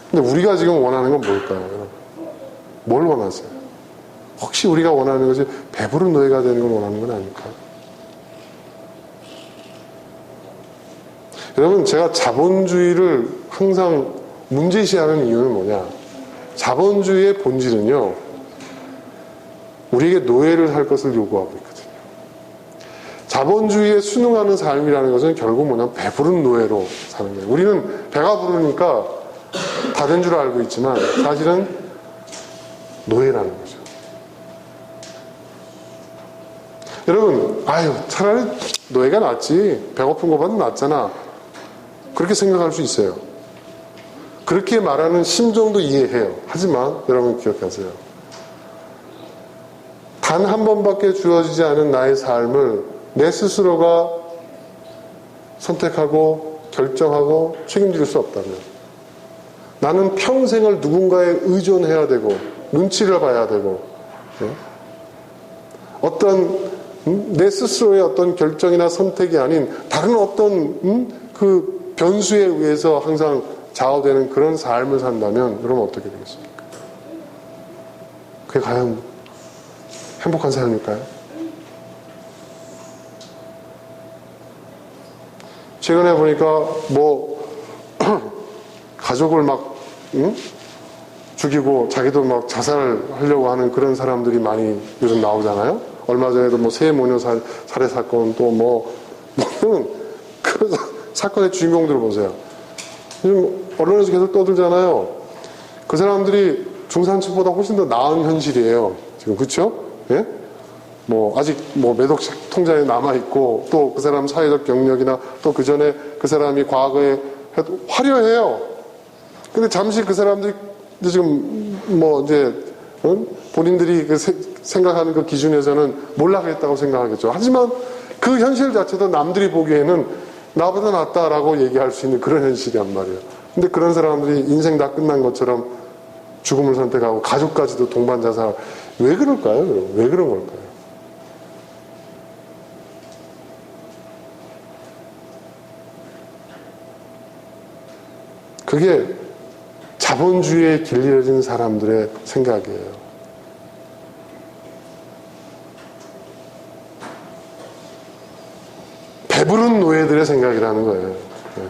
근데 우리가 지금 원하는 건 뭘까요, 여러분? 뭘 원하세요? 혹시 우리가 원하는 것이 배부른 노예가 되는 걸 원하는 건 아닐까요? 여러분, 제가 자본주의를 항상 문제시하는 이유는 뭐냐? 자본주의의 본질은요, 우리에게 노예를 할 것을 요구하고 있거든요. 자본주의에 순응하는 삶이라는 것은 결국 뭐냐면 배부른 노예로 사는 거예요. 우리는 배가 부르니까 다 된 줄 알고 있지만 사실은 노예라는 거죠. 여러분, 차라리 노예가 낫지. 배고픈 것보다 낫잖아. 그렇게 생각할 수 있어요. 그렇게 말하는 심정도 이해해요. 하지만 여러분 기억하세요. 단 한 번밖에 주어지지 않은 나의 삶을 내 스스로가 선택하고 결정하고 책임질 수 없다면 나는 평생을 누군가에 의존해야 되고 눈치를 봐야 되고 어떤 내 스스로의 어떤 결정이나 선택이 아닌 다른 어떤 그 변수에 의해서 항상 좌우되는 그런 삶을 산다면 여러분 어떻게 되겠습니까? 그게 과연 행복한 삶일까요? 최근에 보니까 가족을 막 죽이고 자기도 막 자살하려고 하는 그런 사람들이 많이 요즘 나오잖아요. 얼마 전에도 세모녀 살해 사건 또 그 사건의 주인공들을 보세요. 요즘 언론에서 계속 떠들잖아요. 그 사람들이 중산층보다 훨씬 더 나은 현실이에요. 지금 그렇죠? 예? 아직 매독식 통장에 남아있고, 또 그 사람 사회적 경력이나 또 그 전에 그 사람이 과거에 해도 화려해요. 근데 잠시 그 사람들이 지금 본인들이 생각하는 그 기준에서는 몰락했다고 생각하겠죠. 하지만 그 현실 자체도 남들이 보기에는 나보다 낫다라고 얘기할 수 있는 그런 현실이란 말이에요. 근데 그런 사람들이 인생 다 끝난 것처럼 죽음을 선택하고 가족까지도 동반 자살. 왜 그럴까요? 왜 그런 걸까요? 그게 자본주의에 길들여진 사람들의 생각이에요. 배부른 노예들의 생각이라는 거예요. 네.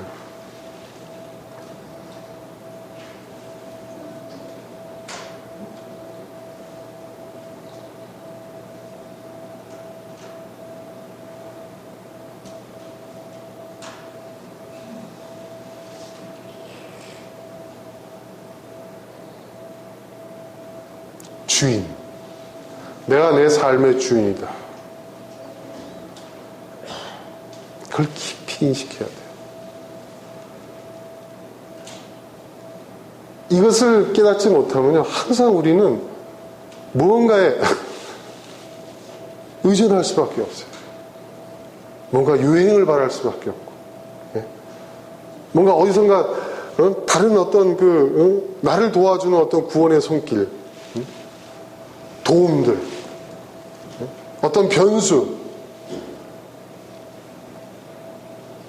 주인. 내가 내 삶의 주인이다. 그걸 깊이 인식해야 돼요. 이것을 깨닫지 못하면요, 항상 우리는 무언가에 의존할 수밖에 없어요. 뭔가 유행을 바랄 수밖에 없고, 뭔가 어디선가 다른 어떤 나를 도와주는 어떤 구원의 손길, 도움들, 어떤 변수,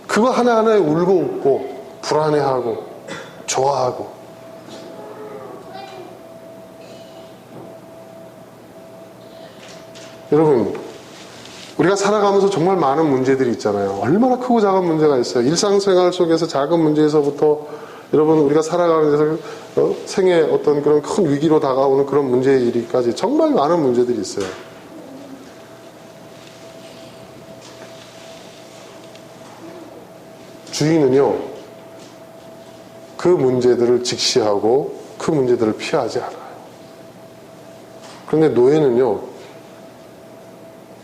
그거 하나하나에 울고 웃고 불안해하고 좋아하고. 여러분, 우리가 살아가면서 정말 많은 문제들이 있잖아요. 얼마나 크고 작은 문제가 있어요. 일상생활 속에서 작은 문제에서부터 여러분, 우리가 살아가는 데서 생애 어떤 그런 큰 위기로 다가오는 그런 문제의 일까지 정말 많은 문제들이 있어요. 주인은요, 그 문제들을 직시하고 그 문제들을 피하지 않아요. 그런데 노예는요,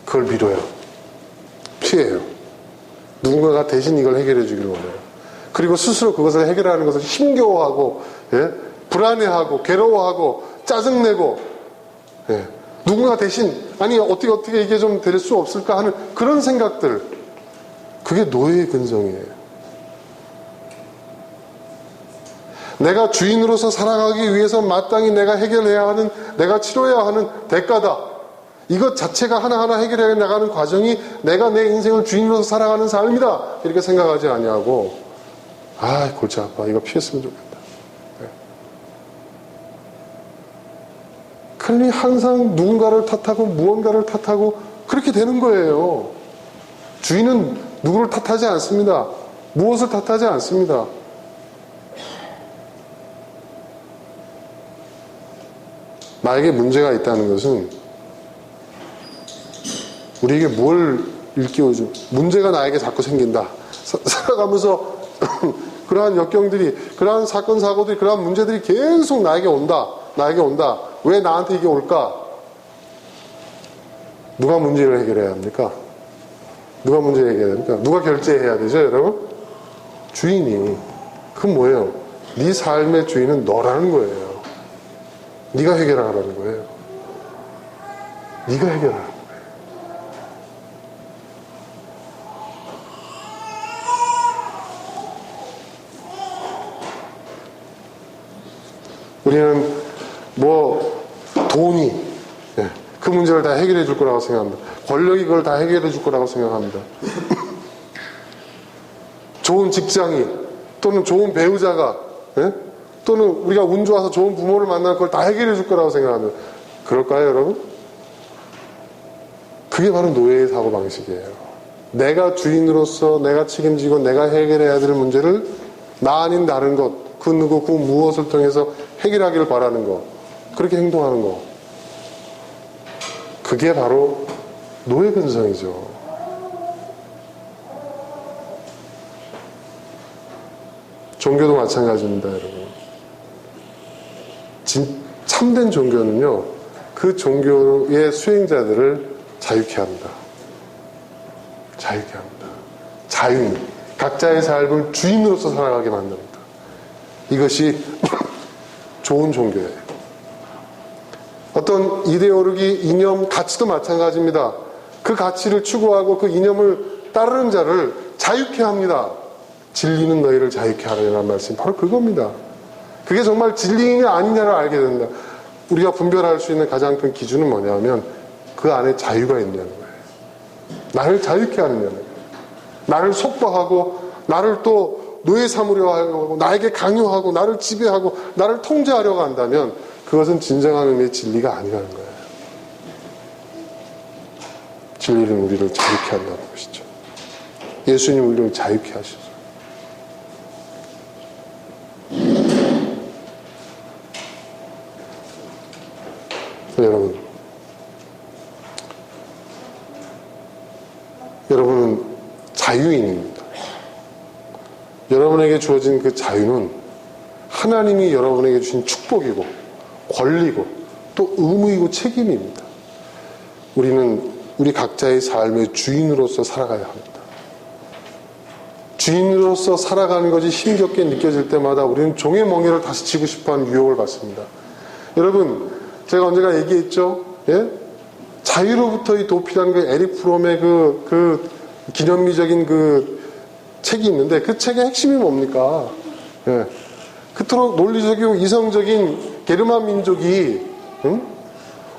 그걸 미뤄요. 피해요. 누군가가 대신 이걸 해결해 주기를 원해요. 그리고 스스로 그것을 해결하는 것을 힘겨워하고, 불안해하고, 괴로워하고, 짜증내고, 누군가 대신, 아니, 어떻게 이게 좀 될 수 없을까 하는 그런 생각들. 그게 노예의 근성이에요. 내가 주인으로서 살아가기 위해서 마땅히 내가 해결해야 하는, 내가 치러야 하는 대가다. 이것 자체가 하나하나 해결해 나가는 과정이 내가 내 인생을 주인으로서 살아가는 삶이다. 이렇게 생각하지 아니하고, 골치 아파. 이거 피했으면 좋겠다. 그러니 항상 누군가를 탓하고 무언가를 탓하고 그렇게 되는 거예요. 주인은 누구를 탓하지 않습니다. 무엇을 탓하지 않습니다. 나에게 문제가 있다는 것은 우리에게 뭘 일깨워줘? 문제가 나에게 자꾸 생긴다. 살아가면서 그러한 역경들이, 그러한 사건, 사고들이, 그러한 문제들이 계속 나에게 온다. 왜 나한테 이게 올까? 누가 문제를 해결해야 합니까? 누가 문제를 해결해야 됩니까? 누가 결제해야 되죠, 여러분? 주인이. 그건 뭐예요? 네 삶의 주인은 너라는 거예요. 네가 해결하라는 거예요. 네가 해결하라는 거예요. 우리는 돈이 그 문제를 다 해결해 줄 거라고 생각합니다. 권력이 그걸 다 해결해 줄 거라고 생각합니다. 좋은 직장이, 또는 좋은 배우자가, 또는 우리가 운 좋아서 좋은 부모를 만나는 걸 다 해결해 줄 거라고 생각합니다. 그럴까요, 여러분? 그게 바로 노예의 사고방식이에요. 내가 주인으로서 내가 책임지고 내가 해결해야 될 문제를 나 아닌 다른 것, 그 누구, 그 무엇을 통해서 해결하기를 바라는 것, 그렇게 행동하는 것. 그게 바로 노예 근성이죠. 종교도 마찬가지입니다, 여러분. 참된 종교는요, 그 종교의 수행자들을 자유케 합니다. 자유케 합니다. 자유인. 각자의 삶을 주인으로서 살아가게 만듭니다. 이것이 좋은 종교예요. 어떤 이데올로기, 이념, 가치도 마찬가지입니다. 그 가치를 추구하고 그 이념을 따르는 자를 자유케 합니다. 진리는 너희를 자유케 하리라는 말씀이 바로 그겁니다. 그게 정말 진리이냐 아니냐를 알게 된다. 우리가 분별할 수 있는 가장 큰 기준은 뭐냐면 그 안에 자유가 있냐는 거예요. 나를 자유케 하느냐는 거예요. 나를 속박하고 나를 또 노예 삼으려 하고 나에게 강요하고 나를 지배하고 나를 통제하려고 한다면 그것은 진정한 의미의 진리가 아니라는 거예요. 진리는 우리를 자유케 한다는 것이죠. 예수님 우리를 자유케 하시죠. 여러분은 자유인입니다. 여러분에게 주어진 그 자유는 하나님이 여러분에게 주신 축복이고 권리고 또 의무이고 책임입니다. 우리는 우리 각자의 삶의 주인으로서 살아가야 합니다. 주인으로서 살아가는 것이 힘겹게 느껴질 때마다 우리는 종의 멍에를 다시 지고 싶어하는 유혹을 받습니다. 여러분, 제가 언젠가 얘기했죠? 예? 자유로부터의 도피라는 그 에릭 프롬의 그 기념비적인 그 책이 있는데 그 책의 핵심이 뭡니까? 예. 그토록 논리적이고 이성적인 게르만 민족이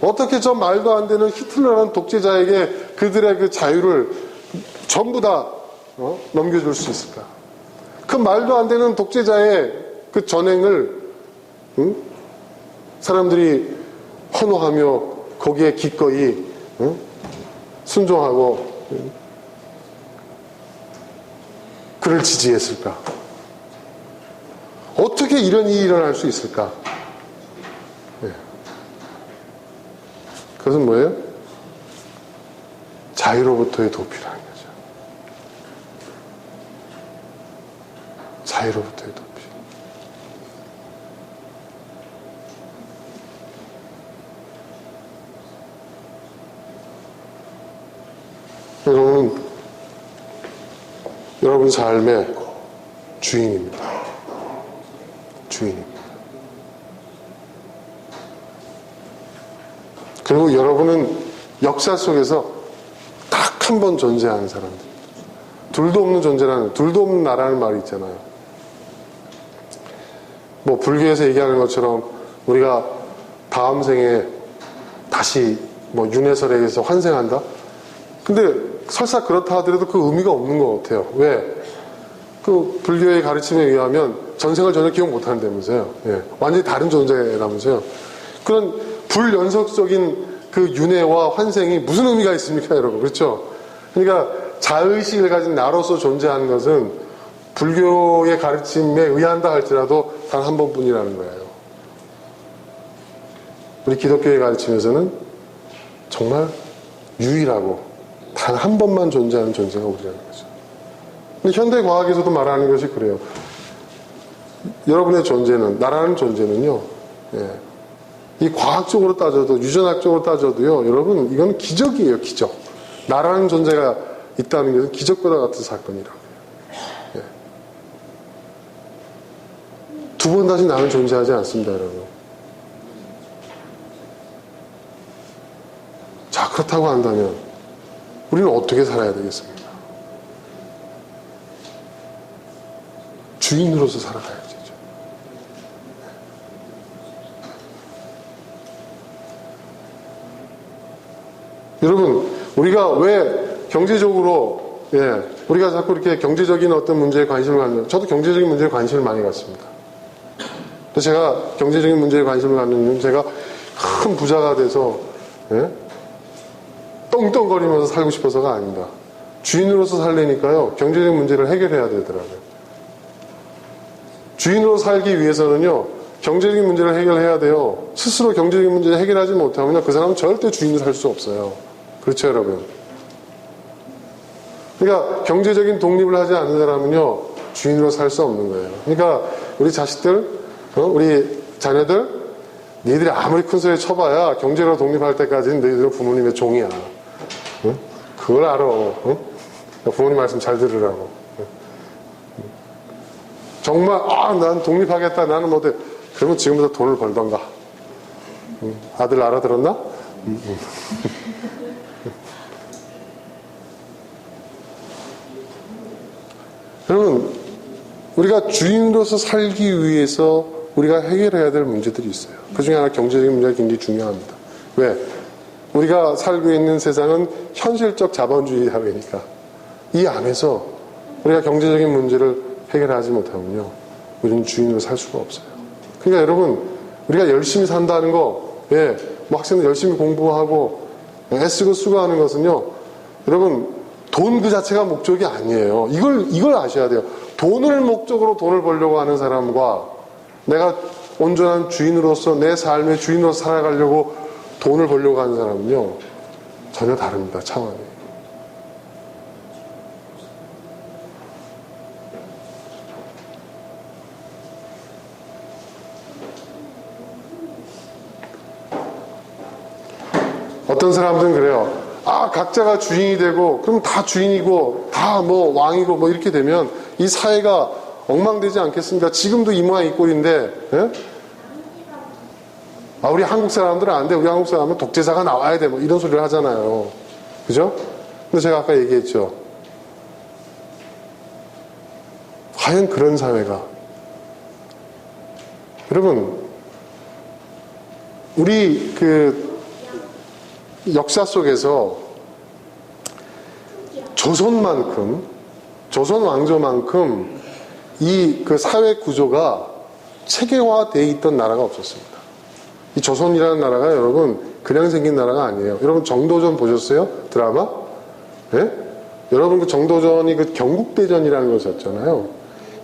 어떻게 저 말도 안 되는 히틀러라는 독재자에게 그들의 그 자유를 전부 다 넘겨줄 수 있을까? 그 말도 안 되는 독재자의 그 전행을 사람들이 헌호하며 거기에 기꺼이 순종하고 그를 지지했을까? 어떻게 이런 일이 일어날 수 있을까? 네. 그것은 뭐예요? 자유로부터의 도피라는 거죠. 자유로부터의 도피. 여러분은 여러분 삶의 주인입니다. 주인입니다. 그리고 여러분은 역사 속에서 딱 한 번 존재하는 사람들. 둘도 없는 존재라는, 둘도 없는 나라는 말이 있잖아요. 뭐 불교에서 얘기하는 것처럼 우리가 다음 생에 다시 뭐 윤회설에 의해서 환생한다? 근데 설사 그렇다 하더라도 그 의미가 없는 것 같아요. 왜? 그 불교의 가르침에 의하면 전생을 전혀 기억 못 한다면서요. 예. 완전히 다른 존재라면서요. 그런 불연속적인 그 윤회와 환생이 무슨 의미가 있습니까, 여러분? 그렇죠? 그러니까 자의식을 가진 나로서 존재하는 것은 불교의 가르침에 의한다 할지라도 단 한 번뿐이라는 거예요. 우리 기독교의 가르침에서는 정말 유일하고 단 한 번만 존재하는 존재가 우리라는 거죠. 근데 현대 과학에서도 말하는 것이 그래요. 여러분의 존재는, 나라는 존재는요, 예, 이 과학적으로 따져도, 유전학적으로 따져도요, 여러분, 이건 기적이에요, 기적. 나라는 존재가 있다는 것은 기적보다 같은 사건이라고요. 예. 두 번 다시 나는 존재하지 않습니다, 여러분. 자, 그렇다고 한다면, 우리는 어떻게 살아야 되겠습니까? 주인으로서 살아가야죠. 여러분, 우리가 왜 경제적으로, 예, 우리가 자꾸 이렇게 경제적인 어떤 문제에 관심을 갖는, 저도 경제적인 문제에 관심을 많이 갖습니다. 제가 경제적인 문제에 관심을 갖는 이유는 제가 큰 부자가 돼서, 예? 떵떵거리면서 살고 싶어서가 아닙니다. 주인으로서 살려니까요, 경제적 문제를 해결해야 되더라고요. 주인으로 살기 위해서는요, 경제적인 문제를 해결해야 돼요. 스스로 경제적인 문제를 해결하지 못하면 그 사람은 절대 주인으로 살 수 없어요. 그렇죠, 여러분? 그러니까 경제적인 독립을 하지 않는 사람은요, 주인으로 살 수 없는 거예요. 그러니까 우리 자식들, 우리 자녀들, 니들이 아무리 큰 소리 쳐봐야 경제로 독립할 때까지는 너희들은 부모님의 종이야. 응? 그걸 알아. 응? 부모님 말씀 잘 들으라고. 정말 난 독립하겠다. 나는 뭐 돼. 그러면 지금부터 돈을 벌던가. 아들 알아들었나? 여러분, 우리가 주인으로서 살기 위해서 우리가 해결해야 될 문제들이 있어요. 그 중에 하나 경제적인 문제가 굉장히 중요합니다. 왜? 우리가 살고 있는 세상은 현실적 자본주의 사회니까 이 안에서 우리가 경제적인 문제를 해결하지 못하면요, 우리는 주인으로 살 수가 없어요. 그러니까 여러분, 우리가 열심히 산다는 거, 예, 뭐 학생들 열심히 공부하고 애쓰고 수고하는 것은요, 여러분, 돈 그 자체가 목적이 아니에요. 이걸 아셔야 돼요. 돈을 목적으로 돈을 벌려고 하는 사람과 내가 온전한 주인으로서 내 삶의 주인으로서 살아가려고 돈을 벌려고 하는 사람은요, 전혀 다릅니다. 차원이. 어떤 사람들은 그래요. 각자가 주인이 되고, 그럼 다 주인이고, 다 뭐 왕이고, 뭐 이렇게 되면 이 사회가 엉망되지 않겠습니까? 지금도 이 모양 이 꼴인데, 예? 우리 한국 사람들은 안 돼. 우리 한국 사람은 독재자가 나와야 돼. 뭐 이런 소리를 하잖아요. 그죠? 근데 제가 아까 얘기했죠. 과연 그런 사회가. 여러분, 우리 역사 속에서 조선 왕조만큼 이 사회 구조가 체계화되어 있던 나라가 없었습니다. 이 조선이라는 나라가 여러분 그냥 생긴 나라가 아니에요. 여러분 정도전 보셨어요? 드라마? 예? 여러분 그 정도전이 경국대전이라는 것이었잖아요.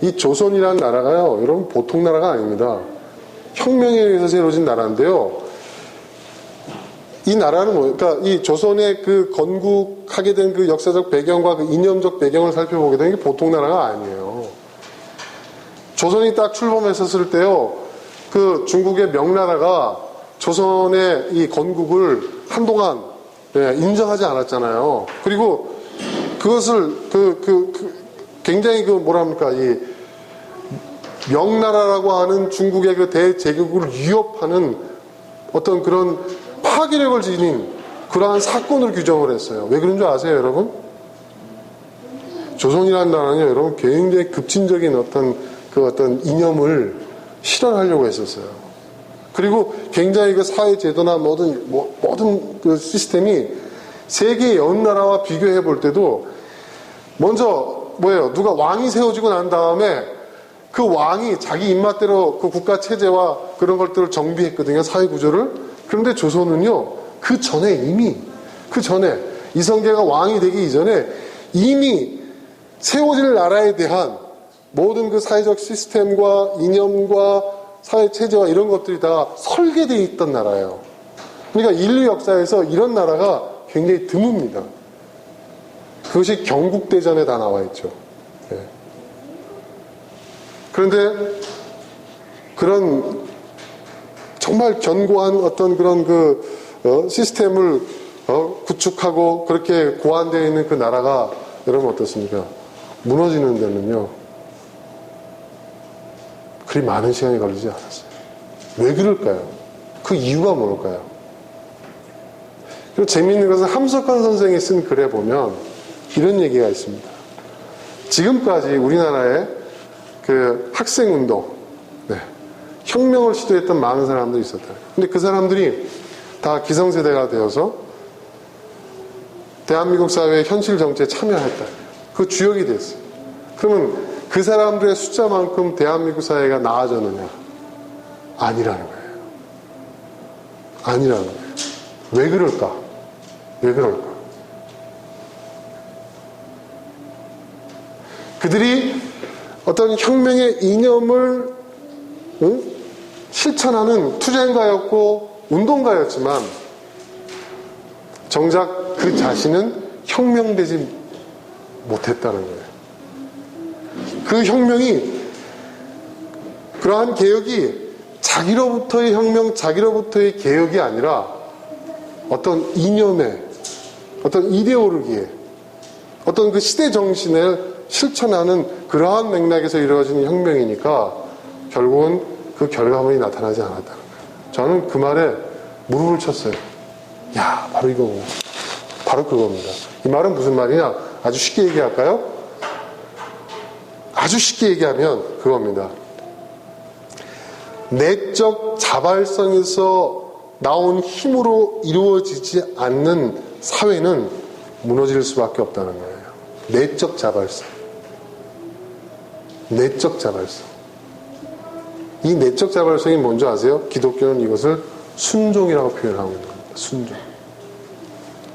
이 조선이라는 나라가요, 여러분 보통 나라가 아닙니다. 혁명에 의해서 세워진 나라인데요. 이 나라는 그러니까 이 조선의 건국하게 된 역사적 배경과 이념적 배경을 살펴보게 되는 게 보통 나라가 아니에요. 조선이 딱 출범했었을 때요, 중국의 명나라가 조선의 이 건국을 한동안 인정하지 않았잖아요. 그리고 그것을 굉장히 이 명나라라고 하는 중국의 대제국을 위협하는 어떤 그런 파괴력을 지닌 그러한 사건을 규정을 했어요. 왜 그런 줄 아세요, 여러분? 조선이라는 나라는요, 여러분 굉장히 급진적인 어떤 이념을 실현하려고 했었어요. 그리고 굉장히 사회 제도나 모든 시스템이 세계의 여느 나라와 비교해 볼 때도 먼저 누가 왕이 세워지고 난 다음에 그 왕이 자기 입맛대로 국가 체제와 그런 것들을 정비했거든요, 사회 구조를. 그런데 조선은요, 그 전에 이성계가 왕이 되기 이전에 이미 세워질 나라에 대한 모든 사회적 시스템과 이념과 사회 체제와 이런 것들이 다 설계되어 있던 나라예요. 그러니까 인류 역사에서 이런 나라가 굉장히 드뭅니다. 그것이 경국대전에 다 나와 있죠. 네. 그런데 그런 정말 견고한 어떤 그런 시스템을 구축하고 그렇게 고안되어 있는 그 나라가 여러분 어떻습니까? 무너지는 데는요, 그리 많은 시간이 걸리지 않았어요. 왜 그럴까요? 그 이유가 뭘까요? 그리고 재미있는 것은 함석환 선생이 쓴 글에 보면 이런 얘기가 있습니다. 지금까지 우리나라의 학생운동, 혁명을 시도했던 많은 사람들이 있었다. 근데 그 사람들이 다 기성세대가 되어서 대한민국 사회의 현실 정치에 참여했다. 그 주역이 됐어요. 그러면 그 사람들의 숫자만큼 대한민국 사회가 나아졌느냐? 아니라는 거예요. 아니라는 거예요. 왜 그럴까? 왜 그럴까? 그들이 어떤 혁명의 이념을 실천하는 투쟁가였고 운동가였지만 정작 그 자신은 혁명되지 못했다는 거예요. 그 혁명이, 그러한 개혁이 자기로부터의 혁명, 자기로부터의 개혁이 아니라 어떤 이념의, 어떤 이데올로기의, 어떤 시대 정신을 실천하는 그러한 맥락에서 이루어진 혁명이니까 결국은 그 결과물이 나타나지 않았다는 거예요. 저는 그 말에 무릎을 쳤어요. 야, 바로 이거고. 바로 그겁니다. 이 말은 무슨 말이냐? 아주 쉽게 얘기할까요? 아주 쉽게 얘기하면 그겁니다. 내적 자발성에서 나온 힘으로 이루어지지 않는 사회는 무너질 수밖에 없다는 거예요. 내적 자발성. 내적 자발성. 이 내적 자발성이 뭔지 아세요? 기독교는 이것을 순종이라고 표현하고 있는 겁니다. 순종.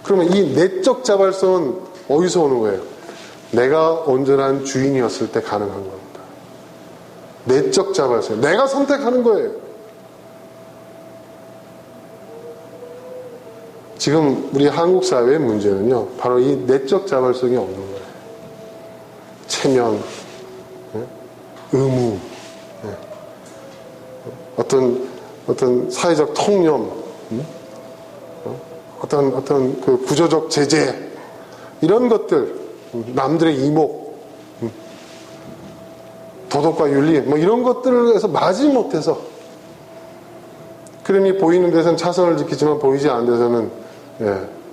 그러면 이 내적 자발성은 어디서 오는 거예요? 내가 온전한 주인이었을 때 가능한 겁니다. 내적 자발성. 내가 선택하는 거예요. 지금 우리 한국 사회의 문제는요, 바로 이 내적 자발성이 없는 거예요. 체면, 의무, 어떤 사회적 통념, 어떤 그 구조적 제재, 이런 것들, 남들의 이목, 도덕과 윤리, 뭐 이런 것들에서 마지못해서, 그러니 보이는 데서는 차선을 지키지만 보이지 않는 데서는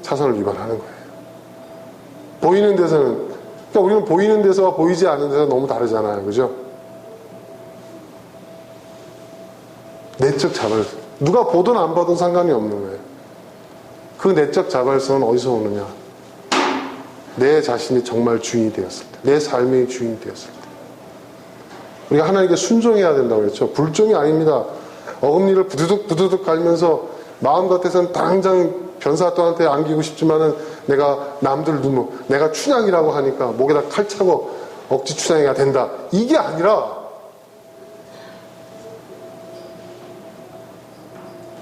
차선을 위반하는 거예요. 보이는 데서는, 그러니까 우리는 보이는 데서와 보이지 않는 데서 너무 다르잖아요. 그죠? 내적 자발성. 누가 보든 안 봐도 상관이 없는 거예요. 그 내적 자발성은 어디서 오느냐? 내 자신이 정말 주인이 되었을 때, 내 삶의 주인이 되었을 때. 우리가 하나님께 순종해야 된다고 그랬죠. 불종이 아닙니다. 어금니를 부두둑 갈면서 마음 같아서는 당장 변사또한테 안기고 싶지만은 내가 남들 눈으로 내가 춘향이라고 하니까 목에다 칼 차고 억지 춘향이가 된다. 이게 아니라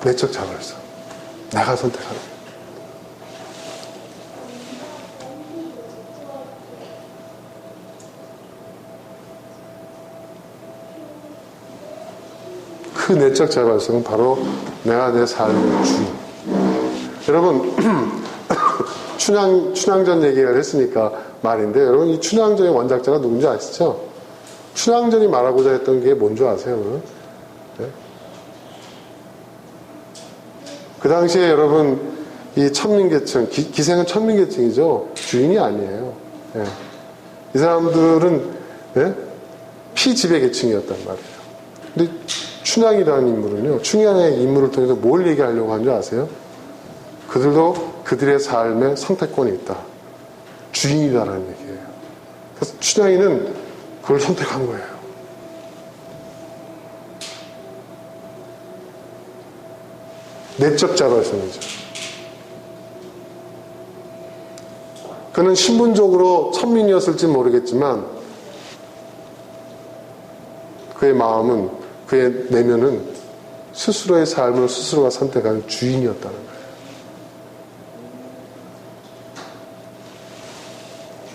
내적 자발성. 내가 선택하는 거예요. 그 내적 자발성은 바로 내가 내 삶의 주인. 여러분, 춘향전 얘기를 했으니까 말인데, 여러분, 이 춘향전의 원작자가 누군지 아시죠? 춘향전이 말하고자 했던 게 뭔지 아세요? 네? 그 당시에 여러분, 이 천민계층, 기생은 천민계층이죠. 주인이 아니에요. 네. 이 사람들은 피지배 계층이었단 말이에요. 근데 춘향이라는 인물은요, 춘향의 인물을 통해서 뭘 얘기하려고 하는 줄 아세요? 그들도 그들의 삶에 선택권이 있다. 주인이다라는 얘기예요. 그래서 춘향이는 그걸 선택한 거예요. 내적 자발성이죠. 그는 신분적으로 천민이었을지 모르겠지만 그의 마음은, 그의 내면은 스스로의 삶을 스스로가 선택하는 주인이었다는 거예요.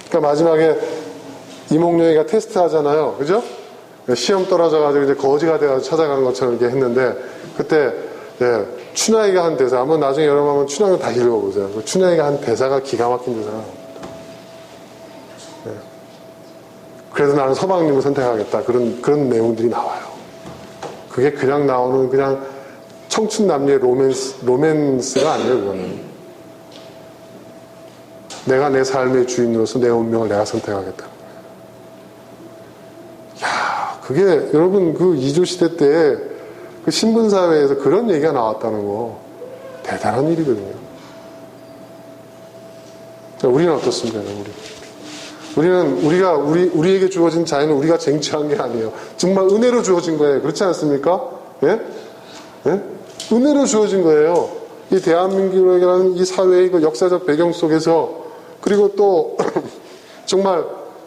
그러니까 마지막에 이몽룡이가 테스트 하잖아요. 그죠? 시험 떨어져가지고 이제 거지가 돼가지고 찾아가는 것처럼 이렇게 했는데, 그때, 춘향이가 한 대사, 한번 나중에 여러분 한번 춘향을 다시 읽어보세요. 춘향이가 한 대사가 기가 막힌 대사가 나옵니다. 그래도 나는 서방님을 선택하겠다. 그런 내용들이 나와요. 그게 그냥 나오는 그냥 청춘 남녀의 로맨스가 아니에요, 그거는. 내가 내 삶의 주인으로서 내 운명을 내가 선택하겠다. 야, 그게 여러분 그 이조시대 때 그 신분사회에서 그런 얘기가 나왔다는 거 대단한 일이거든요. 자, 우리는 어떻습니까, 우리에게 주어진 자유는 우리가 쟁취한 게 아니에요. 정말 은혜로 주어진 거예요. 그렇지 않습니까? 예? 예? 은혜로 주어진 거예요. 이 대한민국이라는 이 사회의 그 역사적 배경 속에서, 그리고 또 정말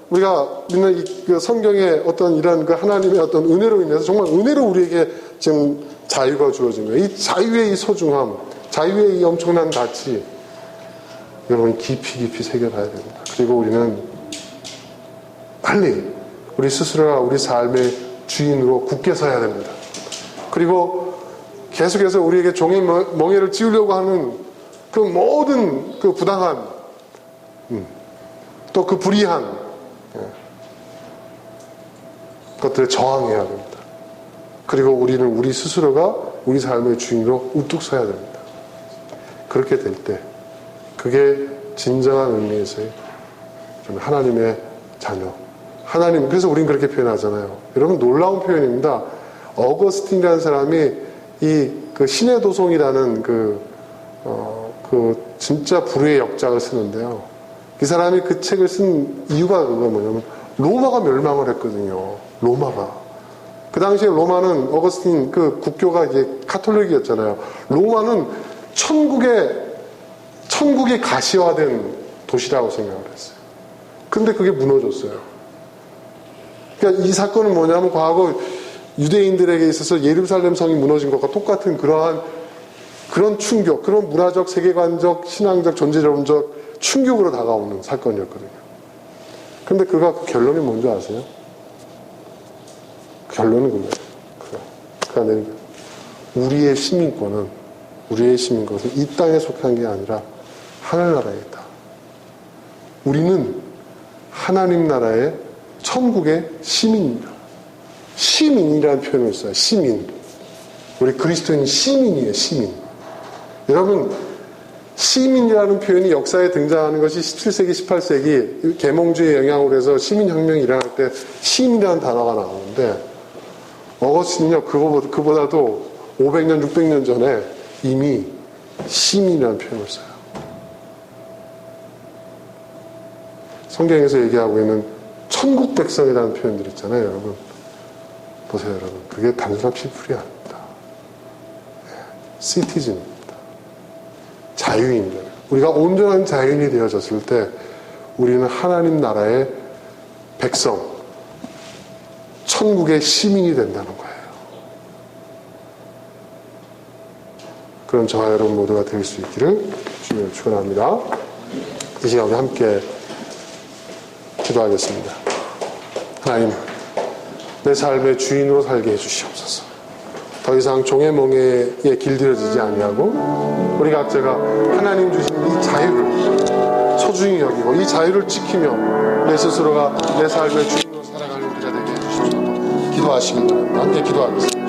우리가 믿는 그 성경의 어떤 이런 그 하나님의 어떤 은혜로 인해서 정말 은혜로 우리에게 지금 자유가 주어진 거예요. 이 자유의 이 소중함, 자유의 이 엄청난 가치, 여러분 깊이 새겨봐야 됩니다. 그리고 우리는 빨리 우리 스스로가 우리 삶의 주인으로 굳게 서야 됩니다. 그리고 계속해서 우리에게 종의 멍에를 찌우려고 하는 그 모든 그 부당한 또 그 불의한 것들에 저항해야 됩니다. 그리고 우리는 우리 스스로가 우리 삶의 주인으로 우뚝 서야 됩니다. 그렇게 될 때 그게 진정한 의미에서의 하나님의 자녀. 하나님, 그래서 우린 그렇게 표현하잖아요. 여러분 놀라운 표현입니다. 어거스틴이라는 사람이 그 신의 도성이라는 그 진짜 불후의 역작을 쓰는데요. 이 사람이 그 책을 쓴 이유가 그거 뭐냐면 로마가 멸망을 했거든요. 로마가. 그 당시에 로마는 어거스틴 그 국교가 이제 카톨릭이었잖아요. 로마는 천국의 가시화된 도시라고 생각을 했어요. 근데 그게 무너졌어요. 그러니까 이 사건은 뭐냐면 과거 유대인들에게 있어서 예루살렘 성이 무너진 것과 똑같은 그런 충격, 그런 문화적, 세계관적, 신앙적, 존재론적 충격으로 다가오는 사건이었거든요. 근데 그 결론이 뭔지 아세요? 결론은 그거예요. 그가 내린 우리의 시민권은 이 땅에 속한 게 아니라 하늘나라에 있다. 우리는 하나님 나라의 천국의 시민입니다. 시민이라는 표현을 써요. 시민. 우리 그리스도인은 시민이에요. 시민. 여러분, 시민이라는 표현이 역사에 등장하는 것이 17세기, 18세기 계몽주의 영향으로 해서 시민혁명이 일어날 때 시민이라는 단어가 나오는데 어거스틴은요, 그보다도 500년, 600년 전에 이미 시민이라는 표현을 써요. 성경에서 얘기하고 있는 천국 백성이라는 표현들 있잖아요, 여러분. 보세요, 여러분. 그게 단순한 피플이 아닙니다. 시티즌입니다. 자유인입니다. 우리가 온전한 자유인이 되어졌을 때 우리는 하나님 나라의 백성, 천국의 시민이 된다는 거예요. 그런 저와 여러분 모두가 될 수 있기를 주님을 축원합니다. 이 시간 우리 함께 기도하겠습니다. 하나님, 내 삶의 주인으로 살게 해주시옵소서. 더 이상 종의 멍에에 길들여지지 아니하고 우리 각자가 하나님 주신 이 자유를 소중히 여기고 이 자유를 지키며 내 스스로가 내 삶의 주인으로 살아가는 우리가 되게 해주시옵소서. 기도하시기 바랍니다. 함께 기도하겠습니다.